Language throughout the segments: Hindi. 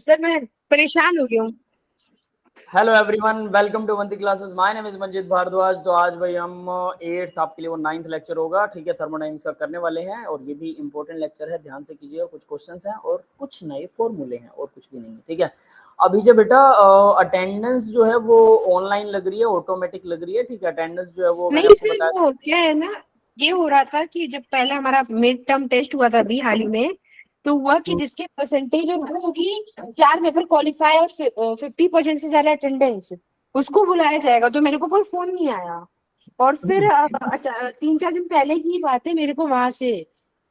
सर मैं परेशान हो गया हूँ। Hello everyone, welcome to Vanti classes. My name is Manjit Bhardwaj. तो आज भाई हम 8th आपके लिए वो 9th लेक्चर होगा, ठीक है, थर्मोडायनेमिक्स का करने वाले हैं। और ये भी इंपॉर्टेंट लेक्चर है, ध्यान से कीजिए। कुछ क्वेश्चंस हैं और कुछ नए फॉर्मूले हैं और कुछ भी नहीं है, ठीक है। अभी जो बेटा अटेंडेंस जो है वो ऑनलाइन लग रही है, ऑटोमेटिक लग रही है, ठीक है। अटेंडेंस जो है वो मैंने नहीं आपको फिर बताया। वो क्या है ना, ये हो रहा था कि जब पहले हमारा मिड टर्म टेस्ट हुआ था अभी हाल ही में, तो हुआ कि जिसके परसेंटेज और वो होगी 4 पेपर क्वालिफाई और 50% से ज्यादा अटेंडेंस, उसको बुलाया जाएगा। तो मेरे को कोई फोन नहीं आया। और फिर 3-4 दिन पहले की बात है, मेरे को वहां से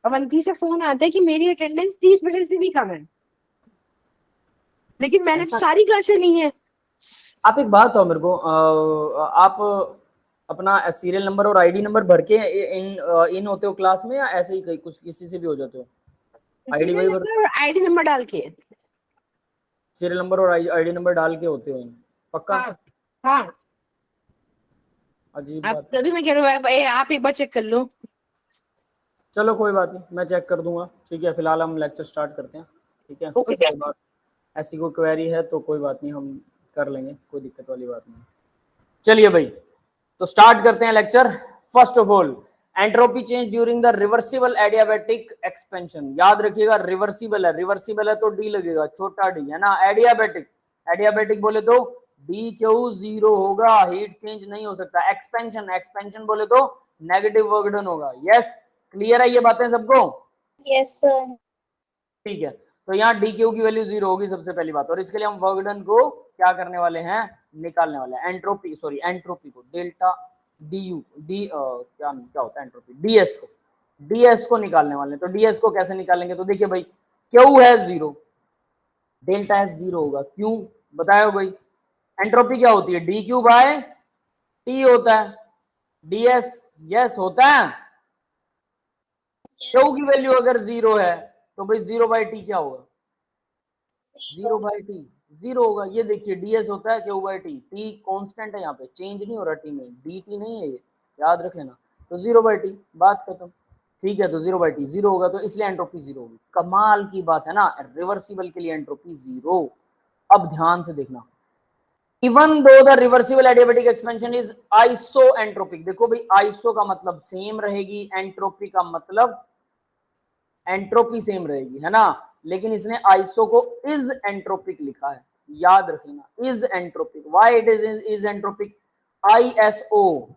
अवंती से फोन आता है कि मेरी अटेंडेंस 30% से भी कम है, लेकिन मैंने तो ऐसा सारी क्लासें ली हैं। आप एक बात हो मेरे को, आप अपना सीरियल नंबर और आईडी नंबर भर के इन होते हो क्लास में, या ऐसे ही कहीं कुछ किसी से भी हो जाते हो? आईडी सीरियल वही भर, नंबर और आईडी नंबर डाल के। सीरियल नंबर और आईडी नंबर डाल के होते हो? पक्का? हाँ हाँ। अजीब आप बात है। तभी मैं कह रहा हूँ, आप एक बार चेक कर लो। चलो कोई बात नहीं, मैं चेक कर दूंगा, ठीक है। फिलहाल हम लेक्चर स्टार्ट करते हैं, ठीक है। ओके उसके बाद ऐसी कोई क्वेरी है तो कोई बात नहीं, हम कर लेंगे, कोई दिक्कत वाली बात नहीं। चलिए भाई, तो स्टार्ट करते हैं lecture. First of all, entropy change during the reversible adiabatic expansion. याद रखिएगा, रिवर्सिबल है, रिवर्सिबल है तो डी लगेगा, छोटा डी है ना। एडियाबैटिक, एडियाबैटिक बोले तो डी क्यू जीरो होगा, हीट चेंज नहीं हो सकता। एक्सपेंशन, एक्सपेंशन बोले तो नेगेटिव वर्क डन होगा। यस, क्लियर है ये बातें सबको? Yes sir. ठीक है। तो यहाँ डी क्यू की वैल्यू जीरो होगी सबसे पहली बात। और इसके लिए हम वर्क डन को क्या करने वाले हैं, निकालने वाले हैं। एंट्रोपी, सॉरी एंट्रोपी को डेल्टा डी यू डी क्या क्या होता है एंट्रोपी, डीएस को, डीएस को निकालने वाले हैं। तो डीएस को कैसे निकालेंगे? तो देखिए भाई, क्यू है जीरो, डेल्टा एस जीरो होगा। क्यों बताया भाई? एंट्रोपी क्या होती है? डी क्यू बाय टी होता है। डीएस यस होता है। क्यू की वैल्यू अगर जीरो है तो भाई जीरो बाई टी क्या होगा? जीरो बाई टी जीरो होगा। ये देखिए, डीएस होता है Q by T, T constant है, यहाँ पे चेंज नहीं हो रहा टी में, डी टी नहीं है ये, याद रख लेना। तो जीरो बाई टी, बात खत्म, ठीक है। तो जीरो बाई टी जीरो होगा, तो इसलिए एंट्रोपी जीरो होगी। कमाल की बात है ना, रिवर्सिबल के लिए एंट्रोपी जीरो। अब ध्यान से देखना, even though the reversible adiabatic expansion is iso entropic. देखो भाई, आइसो का मतलब सेम रहेगी, एंट्रोपी का मतलब एंट्रोपी सेम रहेगी, है ना। लेकिन इसने आइसो को इज एंट्रोपिक लिखा है, याद रखना, is entropic. Why it is entropic? ISO,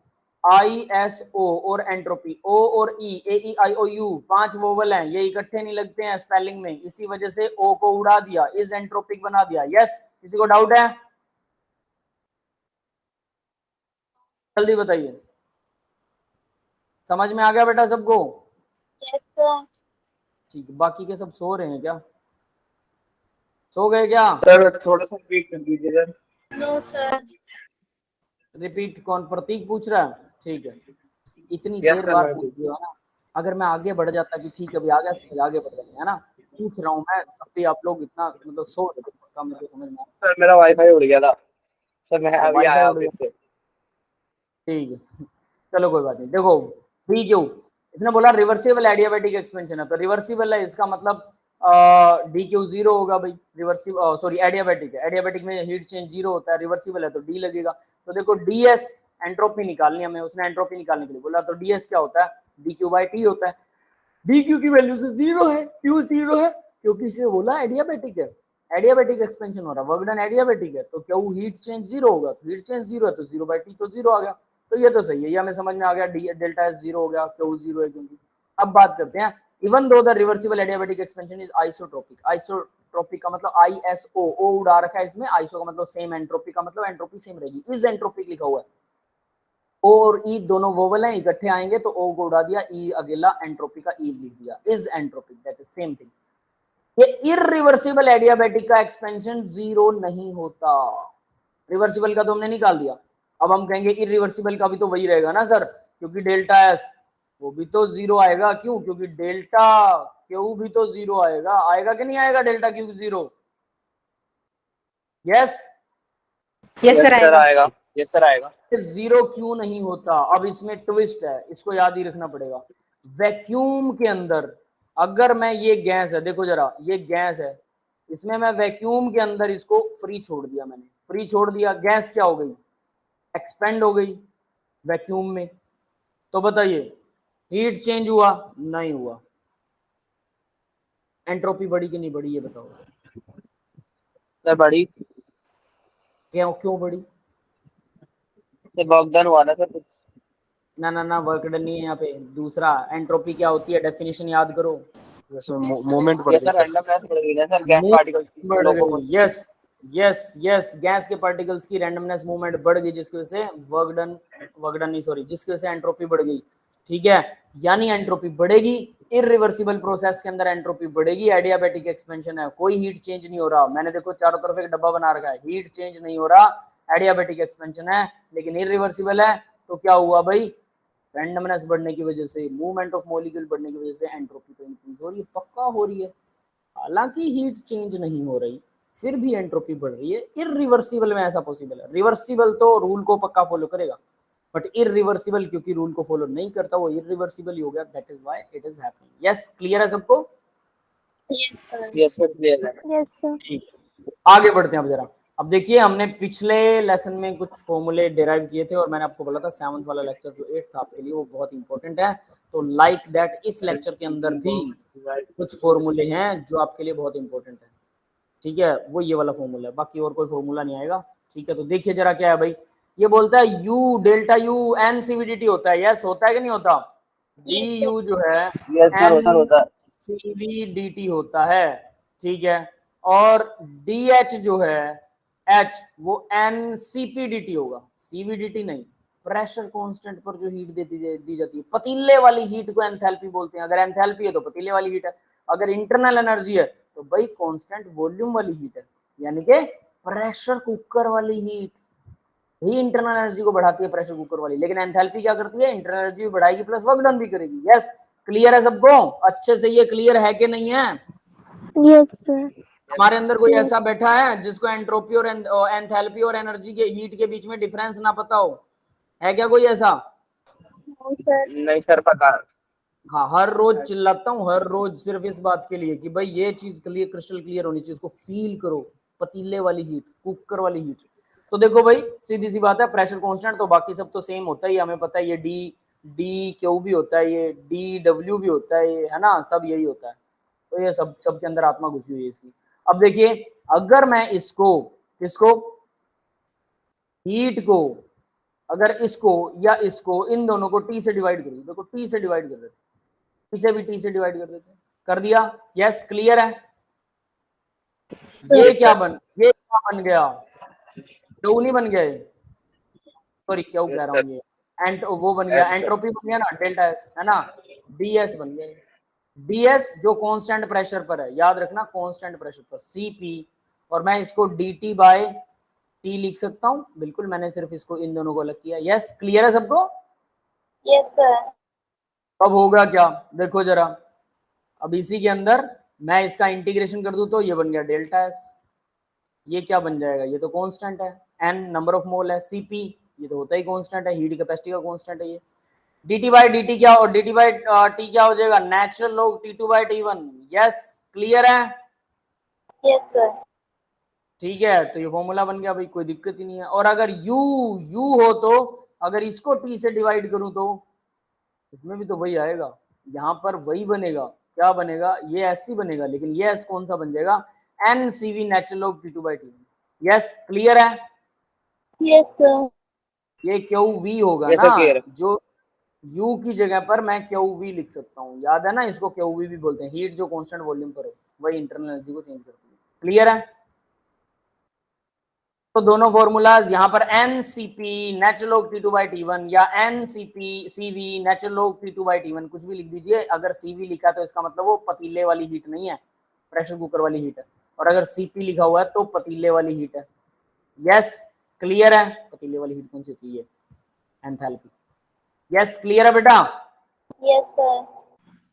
ISO और एंट्रोपी, ओ और ई, ए ई आई ओ यू, 5 वोवल हैं, ये इकट्ठे नहीं लगते हैं स्पेलिंग में, इसी वजह से ओ को उड़ा दिया, इज एंट्रोपिक बना दिया। यस, किसी को डाउट है? जल्दी बताइए, समझ में आ गया बेटा सबको? Yes sir. ठीक है। बाकी के सब सो रहे हैं क्या? सो गए क्या? सर थोड़ा सा रिपीट कर दीजिए सर। No sir. रिपीट कौन? प्रतीक पूछ रहा है, ठीक है। इतनी यस देर सर, बाद मैं पूछ रहा ना, अगर मैं आगे बढ़ जाता कि ठीक है भाई आ गया समझ, आगे बढ़ जाते है ना, पूछ रहा हूँ मैं, तब भी आप लोग इतना मतलब सो रहे थे, पक्का मुझे समझ में सर मेरा वाईफाई उड़ गया था सर, मैं आया। अभी वाईफाई आया उड़ ऑफिस गया, से। ठीक है। चलो कोई बात नहीं। देखो डी क्यू, इसने बोला रिवर्सिबल एडियाबैटिक एक्सपेंशन है, तो रिवर्सिबल है, इसका मतलब डी क्यू जीरो होगा भाई। रिवर्सिबल, सॉरी एडियाबैटिक है, एडियाबैटिक में हीट चेंज जीरो होता है, रिवर्सिबल है तो डी लगेगा। तो देखो डीएस, एंट्रोपी निकालनी हमें, उसने एंट्रोपी निकालने के लिए बोला, तो डीएस क्या होता है? डी क्यू बाई टी होता है। डी क्यू की वैल्यू तो जीरो है, क्यों जीरो है? क्योंकि इसे बोला एडियाबैटिक है, एडियाबैटिक एक्सपेंशन हो रहा है, वर्क डन एडियाबैटिक है, तो क्यों हीट चेंज जीरो होगा, तो हीट चेंज जीरो है तो जीरो बाई टी तो जीरो आ गया। तो ये तो सही है, ये हमें समझ में आ गया, डी डेल्टा एस जीरो हो गया, क्यू जीरो है क्योंकि। अब बात करते हैं, even though the reversible adiabatic expansion is isotropic. Isotropic का मतलब आईएसओ, ओ उड़ा रखा है इसमें, आइसो का मतलब सेम, एंट्रोपिक का मतलब एंट्रोपी सेम रहेगी। इज एंट्रोपिक लिखा हुआ है, ओ और ई दोनों वोवल हैं, इकट्ठे आएंगे तो ओ को उड़ा दिया, ई अकेला एंट्रोपी का ई लिख दिया, is entropic, that is same thing. ये इरिवर्सिबल एडियाबैटिक का एक्सपेंशन जीरो नहीं होता। रिवर्सिबल का तो हमने निकाल दिया, अब हम कहेंगे इरिवर्सिबल का भी तो वही रहेगा ना सर, क्योंकि डेल्टा एस वो भी तो जीरो आएगा। क्यों? क्योंकि डेल्टा क्यू भी तो जीरो आएगा, आएगा कि नहीं आएगा delta Q zero? Yes, yes sir आएगा। यस सर आएगा। जीरो क्यों नहीं होता? अब इसमें ट्विस्ट है, इसको याद ही रखना पड़ेगा। वैक्यूम के अंदर अगर मैं, ये गैस है, देखो जरा, ये गैस है, इसमें मैं वैक्यूम के अंदर इसको फ्री छोड़ दिया, मैंने फ्री छोड़ दिया, गैस क्या हो गई, एक्सपेंड हो गई वैक्यूम में। तो बताइए हीट चेंज हुआ, नहीं हुआ। एंट्रोपी बढ़ी कि नहीं बढ़ी, ये बताओ। सर बड़ी क्यों क्यों बढ़ी? सर वर्कडन हुआ ना सर कुछ। ना ना ना, वर्क डन नहीं है यहाँ पे। दूसरा एंट्रोपी क्या होती है, डेफिनेशन याद करो। मूवमेंट बढ़ सर गई सर। रैंडमनेस बढ़ गई ना सर, गैस मूव पार्टिकल्स की बढ़ लोगों गई, को। यस यस यस, गैस के पार्टिकल्स की रैंडमनेस मूवमेंट बढ़ गई, जिसकी वजह से वर्क डन नहीं सॉरी, जिसकी वजह से एंट्रोपी बढ़ गई। ठीक है, यानी एंट्रोपी बढ़ेगी, इररिवर्सिबल प्रोसेस के अंदर एंट्रोपी बढ़ेगी। एडियाबैटिक एक्सपेंशन है, कोई हीट चेंज नहीं हो रहा। मैंने देखो चारों तरफ एक डब्बा बना रखा है, हीट चेंज नहीं हो रहा, एडियाबैटिक एक्सपेंशन है, लेकिन इररिवर्सिबल है। तो क्या हुआ भाई, रैंडमनेस बढ़ने की वजह से, मूवमेंट ऑफ मॉलिक्यूल बढ़ने की वजह से एंट्रोपी तो इंक्रीज हो रही है, पक्का हो रही है। हालांकि हीट चेंज नहीं हो रही, फिर भी एंट्रोपी बढ़ रही है। इररिवर्सिबल में ऐसा पॉसिबल है, रिवर्सिबल तो रूल को पक्का फॉलो करेगा, बट इररिवर्सिबल क्योंकि रूल को फॉलो नहीं करता, वो इररिवर्सिबल ही हो गया। That is why it is happening. Yes, clear है सबको? Yes, sir. Yes sir clear है। Yes, sir. ठीक है, आगे बढ़ते हैं अब जरा। अब देखिए, हमने पिछले लेसन में कुछ फॉर्मूले डिराइव किए थे, और मैंने आपको बोला था 7th वाला लेक्चर जो 8th था आपके लिए वो बहुत इंपॉर्टेंट है। तो लाइक दैट इस लेक्चर के अंदर भी कुछ फॉर्मूले हैं जो आपके लिए बहुत इंपॉर्टेंट है। ठीक है, वो ये वाला फॉर्मूला है, बाकी और कोई फॉर्मूला नहीं आएगा। ठीक है, तो देखिए जरा क्या है भाई। ये बोलता है यू डेल्टा यू एन सीवीडीटी होता है। यस, होता है कि नहीं होता? डी Yes, यू जो है यस सर एन होता है। सीवीडीटी होता है। ठीक है, और डी एच जो है एच वो एन सीपीडीटी होगा, सीवीडीटी नहीं। प्रेशर कांस्टेंट पर जो हीट दी जाती है, पतीले वाली हीट को एंथैल्पी बोलते हैं। अगर एंथैल्पी है तो पतीले वाली हीट है, अगर इंटरनल एनर्जी है तो भाई कांस्टेंट वॉल्यूम वाली हीट है, यानी कि प्रेशर कुकर वाली हीट ही इंटरनल एनर्जी को बढ़ाती है, प्रेशर कुकर वाली। लेकिन एंथैल्पी क्या करती है, इंटरनल एनर्जी भी बढ़ाएगी प्लस वर्क डन भी करेगी। यस, क्लियर है सबको? अच्छे से ये क्लियर है कि नहीं है? Yes, sir. हमारे अंदर कोई ऐसा बैठा है जिसको एंट्रोपी और एंथैल्पी और एनर्जी के हीट के बीच में डिफरेंस ना पता हो? है क्या कोई ऐसा? No, sir. नहीं सर पता। हाँ, हर रोज चिल्लाता हूँ, हर रोज सिर्फ इस बात के लिए कि भाई ये चीज क्लियर, क्रिस्टल क्लियर होनी चाहिए, इसको फील करो। पतीले वाली हीट, कुकर वाली हीट। तो देखो भाई, सीधी सी बात है, प्रेशर कांस्टेंट तो बाकी सब तो सेम होता ही, हमें पता है। ये डी क्यू भी होता है, ये डी डब्ल्यू भी होता है, ये है ना, सब यही होता है। तो ये सब के अंदर आत्मा घुसी हुई है इसकी। अब देखिए, अगर मैं इसको हीट को, अगर इसको या इसको, इन दोनों को टी से डिवाइड करूं, देखो टी से डिवाइड कर देते, इसे भी टी से डिवाइड कर देते, कर दिया। यस, क्लियर है? ये क्या बन गया, क्यों नहीं बन गया, सॉरी क्यों कह रहा हूँ, ये वो बन गया, एंट्रोपी बन गया ना, डेल्टा एस, है ना, डीएस बन गया। डीएस जो कांस्टेंट प्रेशर पर है, याद रखना, कांस्टेंट प्रेशर पर सीपी, और मैं इसको dt बाय टी लिख सकता हूँ, बिल्कुल। मैंने सिर्फ इसको, इन दोनों को अलग किया। यस, क्लियर है सबको? Yes, sir. अब होगा क्या, देखो जरा। अब इसी के अंदर मैं इसका इंटीग्रेशन कर दूं तो ये बन गया डेल्टा एस। ये क्या बन जाएगा, ये तो कांस्टेंट है, एन नंबर ऑफ मोल है, सीपी ये तो होता ही कांस्टेंट है, हीट कैपेसिटी का कांस्टेंट है ये। dt बाय dt क्या, और dt बाय टी क्या हो जाएगा, natural log T2 by T1। Yes, clear है? Yes, sir. ठीक है, तो ये फॉर्मूला बन गया भाई, कोई दिक्कत ही नहीं है। और अगर u हो तो, अगर इसको t से डिवाइड करूं तो इसमें भी तो वही आएगा, यहाँ पर वही बनेगा। क्या बनेगा, ये x ही बनेगा, लेकिन ये x कौन सा बन जाएगा, NCV natural log T2 by T1। Yes, clear है? Yes, sir. ये QV होगा Yes, sir, clear ना, है। जो U की जगह पर मैं QV लिख सकता हूँ, याद है ना, इसको QV भी बोलते हैं, हीट जो कांस्टेंट वॉल्यूम पर हो, वही इंटरनल एनर्जी को चेंज करती है। क्लियर है? तो दोनों फॉर्मूलाज यहाँ पर NCP natural log T2 by T1 या NCP CV natural log T2 by T1, कुछ भी लिख दीजिए। अगर CV लिखा तो इसका मतलब वो पतीले वाली हीट नहीं है, प्रेशर कुकर वाली हीट है, और अगर CP लिखा हुआ है तो पतीले वाली हीट है। यस, क्लियर है? पतीले वाली हीट कौन सी होती है, एंथैल्पी। यस, क्लियर है बेटा? Yes, sir.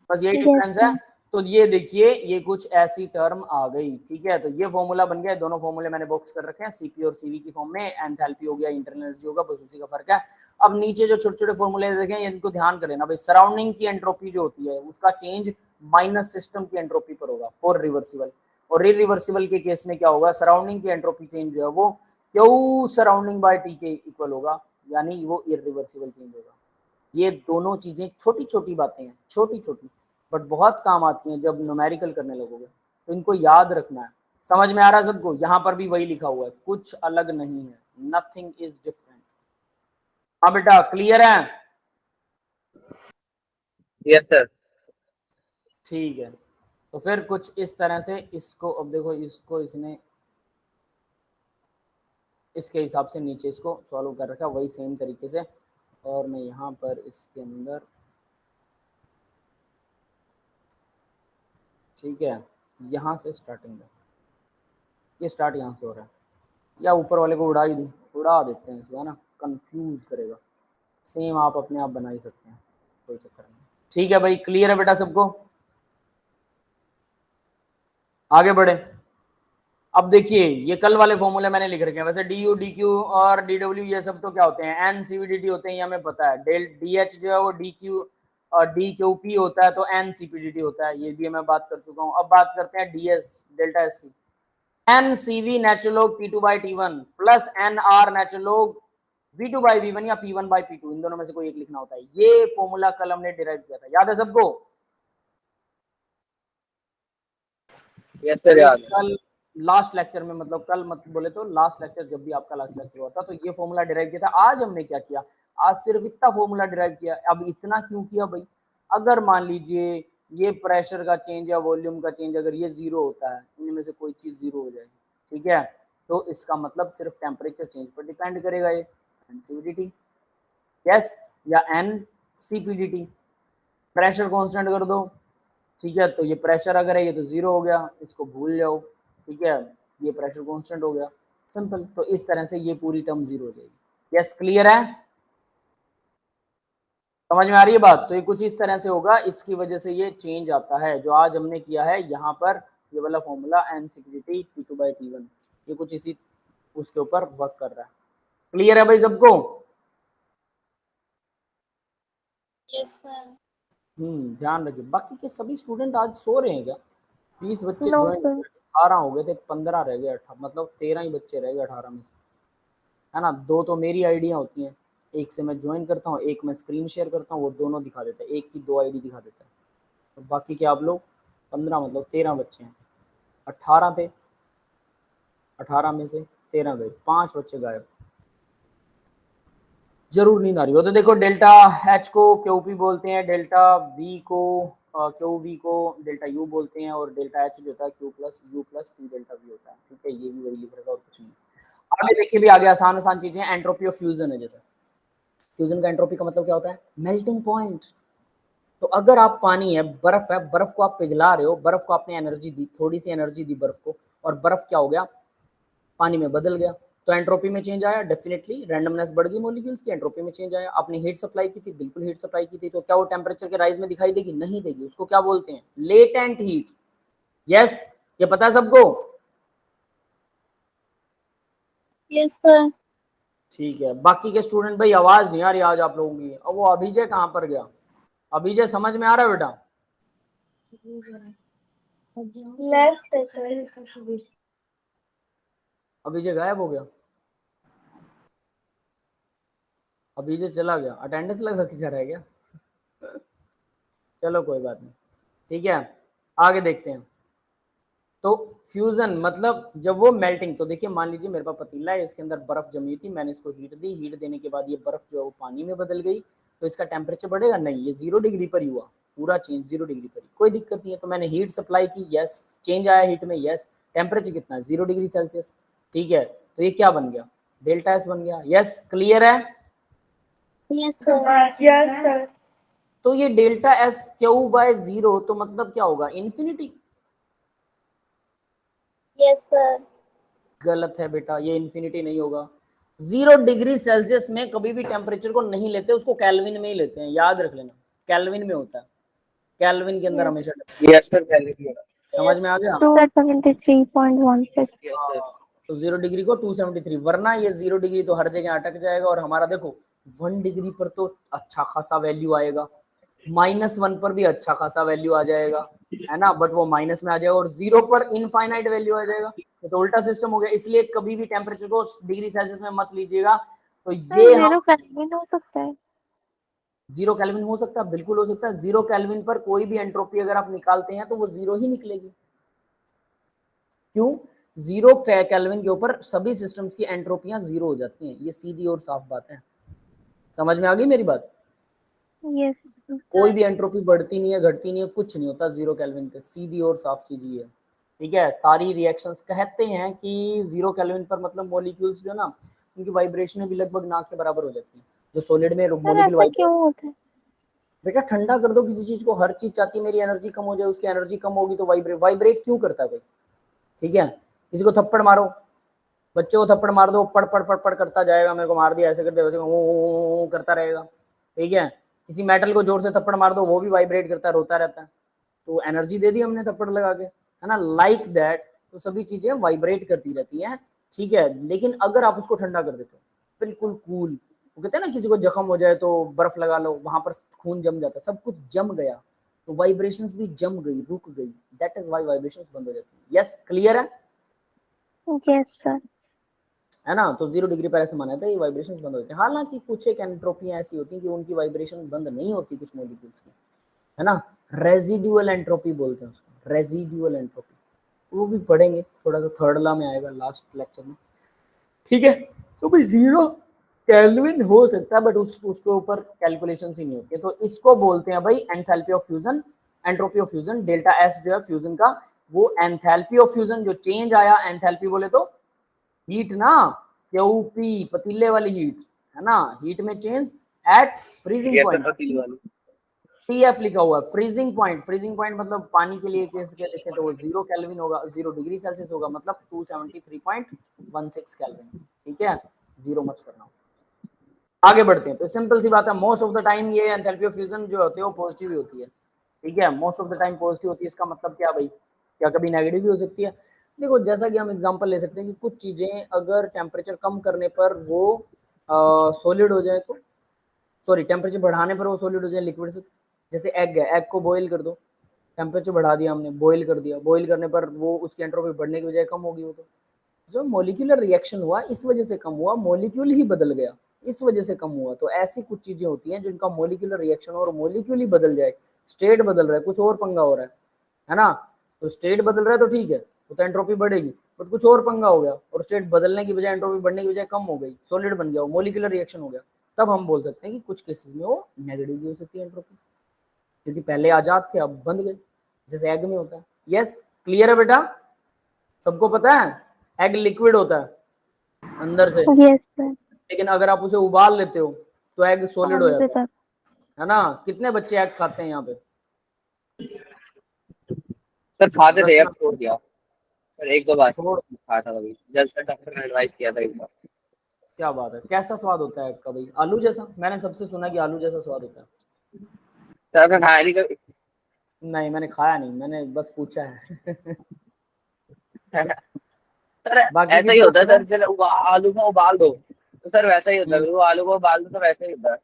बस यही डिफरेंस है। तो ये देखिए, ये कुछ ऐसी टर्म आ गई। ठीक है, तो ये फॉर्मूला बन गया, दोनों फॉर्मूले मैंने बॉक्स कर रखे हैं, सीपी और सीवी की फॉर्म में। एंथैल्पी हो गया, इंटरनल एनर्जी होगा, बस उसी का फर्क है। अब नीचे जो छोटे छोटे फॉर्मूले देखें, इनको ध्यान करें ना भाई। सराउंडिंग की एंट्रोपी जो होती है उसका चेंज माइनस सिस्टम की एंट्रोपी पर होगा फॉर रिवर्सिबल। और इरिवर्सिबल के केस में क्या होगा, सराउंडिंग की एंट्रोपी चेंज जो है वो क्यू सराउंडिंग बाय टी के इक्वल होगा, यानी वो इरिवर्सिबल चेंज होगा। ये दोनों चीजें छोटी छोटी बातें हैं, छोटी छोटी, बट बहुत काम आती हैं जब न्यूमेरिकल करने लगोगे, तो इनको याद रखना है। समझ में आ रहा है सबको? यहाँ पर भी वही लिखा हुआ है, कुछ अलग नहीं है, नथिंग इज डिफरेंट। हाँ बेटा, क्लियर है? Yes sir. ठीक है, तो फिर कुछ इस तरह से इसको, अब देखो इसको इसने इसके हिसाब से नीचे इसको सॉल्व कर रखा, वही सेम तरीके से, और मैं यहाँ पर इसके अंदर, ठीक है, यहाँ से स्टार्टिंग है, ये स्टार्ट यहाँ से हो रहा है, या ऊपर वाले को उड़ा ही दूँ, उड़ा देते हैं इसको, है ना, कंफ्यूज करेगा। सेम आप अपने आप बना ही सकते हैं, कोई चक्कर नहीं। ठीक है भाई, क्लियर है बेटा सबको? आगे बढ़े। अब देखिए, ये कल वाले फॉर्मूले मैंने लिख रखे हैं। वैसे डी यू, डी क्यू और डी डब्ल्यू ये सब तो क्या होते हैं, एन सीपीडीटी होते हैं, ये हमें पता है। डेल डी एच जो है वो डी क्यू और डी क्यू पी होता है, तो एन सीपीडीटी होता है, ये भी मैं बात कर चुका हूँ। अब बात करते हैं डी एस, डेल्टा एस की। N CV natural P two by T one plus N R natural V two by V one या P one by P two, इन दोनों में से कोई एक लिखना होता है। ये फॉर्मूला कल हमने डिराइव किया था, याद है सबको? यस सर, याद है। कल लास्ट लेक्चर में, मतलब कल मत बोले तो लास्ट लेक्चर, जब भी आपका लास्ट लेक्चर हुआ था, तो ये फॉर्मूला डिराइव किया था। आज हमने क्या किया, आज सिर्फ इतना फॉर्मूला डिराइव किया। अब इतना क्यों किया भाई? अगर मान लीजिए ये प्रेशर का चेंज या वॉल्यूम का चेंज अगर ये जीरो होता है, इनमें से कोई चीज जीरो हो जाएगी, ठीक है, तो इसका मतलब सिर्फ टेम्परेचर चेंज पर डिपेंड करेगा ये एनसीवीडीटी, यस, या एनसीपीडीटी। प्रेशर कांस्टेंट कर दो, ठीक है, तो ये प्रेशर अगर है ये तो जीरो हो गया, इसको भूल जाओ, ठीक है, ये प्रेशर कांस्टेंट हो गया, सिंपल। तो इस तरह से ये पूरी टर्म जीरो हो जाएगी। यस, क्लियर है? समझ में आ रही है बात? तो ये कुछ इस तरह से होगा, इसकी वजह से ये चेंज आता है जो आज हमने किया है यहाँ पर, ये वाला formula NCPDT P two by T one, ये कुछ इसी उसके ऊपर वर्क कर रहा है। क्लियर है भाई सबको? Yes sir. ध्यान रखिए। बाकी के सभी स्टूडेंट आज सो रहे हैं क्या? 20 बच्चे No, ज्वाइन, sir. 18 हो गए थे, 15 रह गए, मतलब 13 ही बच्चे रह गए 18 में से, है ना। 2 तो मेरी आईडियाँ होती हैं, एक से मैं ज्वाइन करता हूँ, एक मैं स्क्रीन शेयर करता हूँ, वो दोनों दिखा देता है, एक की 2 आईडी दिखा देता है। तो बाकी के आप लोग 15, मतलब 13 बच्चे हैं। 18 थे, 18 में से 13 गए, 5 बच्चे गायब। जरूर नींद आ रही हो तो देखो, डेल्टा एच को क्यू पी बोलते हैं, डेल्टा वी को क्यू वी को डेल्टा यू बोलते हैं, और डेल्टा एच जो होता है Q plus P delta we होता है, ठीक है। ये भी वही लिख रखा और कुछ नहीं। आगे देखिए भी, आगे आसान आसान चीजें, एंट्रोपी ऑफ फ्यूजन है। जैसे फ्यूजन का एंट्रोपी का मतलब क्या होता है, मेल्टिंग पॉइंट। तो अगर आप पानी है, बर्फ है, बर्फ को आप पिघला रहे हो, बर्फ को आपने एनर्जी दी, थोड़ी सी एनर्जी दी बर्फ को, और बर्फ क्या हो गया, पानी में बदल गया, तो एंट्रोपी में चेंज आया, डेफिनेटली रैंडमनेस बढ़ गई मॉलिक्यूल्स की, एंट्रोपी में चेंज आया। आपने हीट सप्लाई की थी, बिल्कुल हीट सप्लाई की थी, तो क्या वो टेम्परेचर के राइज में दिखाई देगी? नहीं देगी। उसको क्या बोलते हैं, लेटेंट हीट। यस, ये पता है सबको? Yes sir. ठीक है। बाकी के स्टूडेंट भाई, आवाज नहीं आ रही आज आप लोगों की। अब वो अभिजय कहाँ पर गया? अभिजय समझ में आ रहा है बेटा? लेफ्ट है सर। अभिजय गायब हो गया, अभिजय चला गया, अटेंडेंस लगा के जा रहा है क्या? चलो कोई बात नहीं, ठीक है, आगे देखते हैं। तो फ्यूजन मतलब जब वो मेल्टिंग, तो देखिए मान लीजिए मेरे पास पतीला है, इसके अंदर बर्फ जमी थी, मैंने इसको हीट दी, हीट देने के बाद ये बर्फ जो है वो पानी में बदल गई, तो इसका टेम्परेचर बढ़ेगा? नहीं, ये 0 डिग्री पर ही हुआ, पूरा चेंज 0 डिग्री पर ही, कोई दिक्कत नहीं है। तो मैंने हीट सप्लाई की, यस, चेंज आया हीट में, यस, टेम्परेचर कितना है, 0 डिग्री सेल्सियस, ठीक है। तो ये क्या बन गया, डेल्टा एस बन गया। यस, क्लियर है? Yes sir. Yes sir. तो ये डेल्टा एस क्यू बाय 0, तो मतलब क्या होगा, इन्फिनिटी। Yes sir. गलत है बेटा, ये इन्फिनिटी नहीं होगा। 0 डिग्री सेल्सियस में कभी भी टेम्परेचर को नहीं लेते, उसको केल्विन में ही लेते हैं, याद रख लेना, केल्विन में होता है, केल्विन के अंदर हमेशा। Yes sir, calculate. समझ में आ गया? 273.16। तो 0 डिग्री को 273, वरना ये 0 डिग्री तो हर जगह अटक जाएगा, और हमारा देखो 1 डिग्री पर तो अच्छा खासा वैल्यू आएगा, -1 पर भी अच्छा खासा वैल्यू आ जाएगा, है ना, बट वो माइनस में आ जाएगा, और 0 पर इनफाइनाइट वैल्यू आ जाएगा। तो उल्टा सिस्टम हो गया। इसलिए कभी भी टेम्परेचर को डिग्री सेल्सियस में मत लीजिएगा। तो ये हम 0 केल्विन हो सकता है। 0 केल्विन हो सकता है, बिल्कुल हो सकता है। 0 केल्विन पर कोई भी एंट्रोपी अगर आप निकालते हैं तो वो 0 ही निकलेगी। क्यों? 0 केल्विन के ऊपर सभी सिस्टम्स की एंट्रोपियां 0 हो जाती हैं। ये सीधी और साफ बात है। समझ में आ गई मेरी बात? यस कोई भी एंट्रोपी बढ़ती नहीं है, घटती नहीं है, कुछ नहीं होता 0 केल्विन पे। सीधी और साफ चीज ये है, ठीक है। सारी रिएक्शंस कहते हैं कि 0 केल्विन पर मतलब मॉलिक्यूल्स जो ना, उनकी वाइब्रेशन भी लगभग ना के बराबर हो जाती है। जो सॉलिड में सर, मॉलिक्यूल ऐसा क्यों होता है? बेटा ठंडा कर दो किसी चीज को, हर चीज चाहती है मेरी एनर्जी कम हो जाए, उसकी एनर्जी कम होगी तो वाइब्रेट क्यों करता है भाई? ठीक है। किसी को थप्पड़ मारो, बच्चे को थप्पड़ मार दो, पड़ पड़ पड़ पड़ करता जाएगा, मेरे को मार दिया ऐसे करते वैसे वो करता रहेगा, ठीक है। किसी मेटल को जोर से थप्पड़ मार दो, वो भी वाइब्रेट करता, रोता रहता है। तो एनर्जी दे दी हमने थप्पड़ लगा के, है ना, लाइक दैट। तो सभी चीजें वाइब्रेट करती रहती हैं, ठीक है। लेकिन अगर आप उसको ठंडा कर देते हो, बिल्कुल कूल, वो कहते हैं ना किसी को जख्म हो जाए तो बर्फ लगा लो, वहां पर खून जम जाता है, सब कुछ जम गया तो वाइब्रेशंस भी जम गई, रुक गई। दैट इज व्हाई वाइब्रेशंस बंद हो जाती है। यस, क्लियर है? Yes sir. है ना। तो 0 डिग्री पर ऐसे माना था ये वाइब्रेशंस बंद हो जाती है। हालांकि कुछ एक एंट्रोपियां ऐसी होती हैं कि उनकी वाइब्रेशन बंद नहीं होती कुछ मॉलिक्यूल्स की, है ना। रेजिडुअल एंट्रोपी बोलते हैं उसको, रेजिडुअल एंट्रोपी। वो भी पढ़ेंगे, थोड़ा सा थर्ड लॉ में आएगा लास्ट लेक्चर में, ठीक है। तो भाई 0 केल्विन हो सकता है, बट उसके ऊपर कैलकुलेशन ही नहीं होती है। तो इसको बोलते हैं भाई enthalpy of fusion, entropy of fusion. Delta S जो है फ्यूजन का, वो एंथैल्पी ऑफ फ्यूजन जो चेंज आया, एंथैल्पी बोले तो हीट ना, क्यूपी पतीले वाली हीट, है ना, हीट में change at freezing Yes, sir, point. पतीली वाली। टीएफ लिखा हुआ है, फ्रीजिंग पॉइंट। फ्रीजिंग पॉइंट मतलब पानी के लिए केस के देखें तो वो 0 केल्विन होगा, 0 डिग्री सेल्सियस होगा, मतलब 273.16 केल्विन, ठीक है। 0 मत करना। आगे बढ़ते हैं। तो सिंपल सी बात है, मोस्ट ऑफ द टाइम ये एंथैल्पी ऑफ फ्यूजन जो होती है वो पॉजिटिव ही होती है, ठीक है। Most of the time positive होती है। इसका मतलब क्या भाई? क्या कभी नेगेटिव भी हो सकती है? देखो, जैसा कि हम एग्जांपल ले सकते हैं कि कुछ चीजें अगर टेम्परेचर कम करने पर वो सॉलिड हो जाए, तो सॉरी टेम्परेचर बढ़ाने पर वो सॉलिड हो जाए लिक्विड से। जैसे एग है, एग को बॉईल कर दो, टेम्परेचर बढ़ा दिया हमने, बॉईल कर दिया, बॉईल करने पर वो उसकी एंट्रोपी बढ़ने की बजाय कम होगी। वो तो जो मॉलिक्यूलर रिएक्शन हुआ इस वजह से कम हुआ, मॉलिक्यूल ही बदल गया इस वजह से कम हुआ। तो ऐसी कुछ चीजें होती हैं जिनका मॉलिक्यूलर रिएक्शन और मॉलिक्यूल ही बदल जाए, स्टेट बदल रहा है, कुछ और पंगा हो रहा है ना। तो स्टेट बदल रहा है तो ठीक है, तो एंट्रोपी बढ़ेगी, बट कुछ और पंगा हो गया और स्टेट बदलने की बजाय एंट्रोपी बढ़ने की बजाय कम हो गई, सॉलिड बन गया, मॉलिक्यूलर रिएक्शन हो गया, तब हम बोल सकते हैं कि कुछ केसेस में वो नेगेटिव भी हो सकती है एंट्रोपी, क्योंकि पहले आजाद थे अब बंद गए, जैसे एग में होता है। यस, क्लियर है बेटा? सबको पता है एग लिक्विड होता है अंदर से, यस सर। लेकिन अगर आप उसे उबाल लेते हो तो एग सॉलिड हो जाता सर है ना। कितने बच्चे एग खाते हैं यहाँ पे? सर खाते थे, अब बस छोड़ दिया सर, एक दो बार छोड़। खाया था कभी, जब सर डॉक्टर ने एडवाइस किया था एक बार। क्या बात है, कैसा स्वाद होता है एग का भाई? आलू जैसा? मैंने सबसे सुना कि आलू जैसा स्वाद होता है। सर आपने खाया नहीं कभी? नहीं मैंने खाया नहीं, मैंने बस पूछा है। सर बाकी ऐसा ही किसी को होता है पता सर, है? जब आलू को उबाल दो तो सर वैसा ही होता है, वो आलू को उबाल दो तो वैसा ही होता है।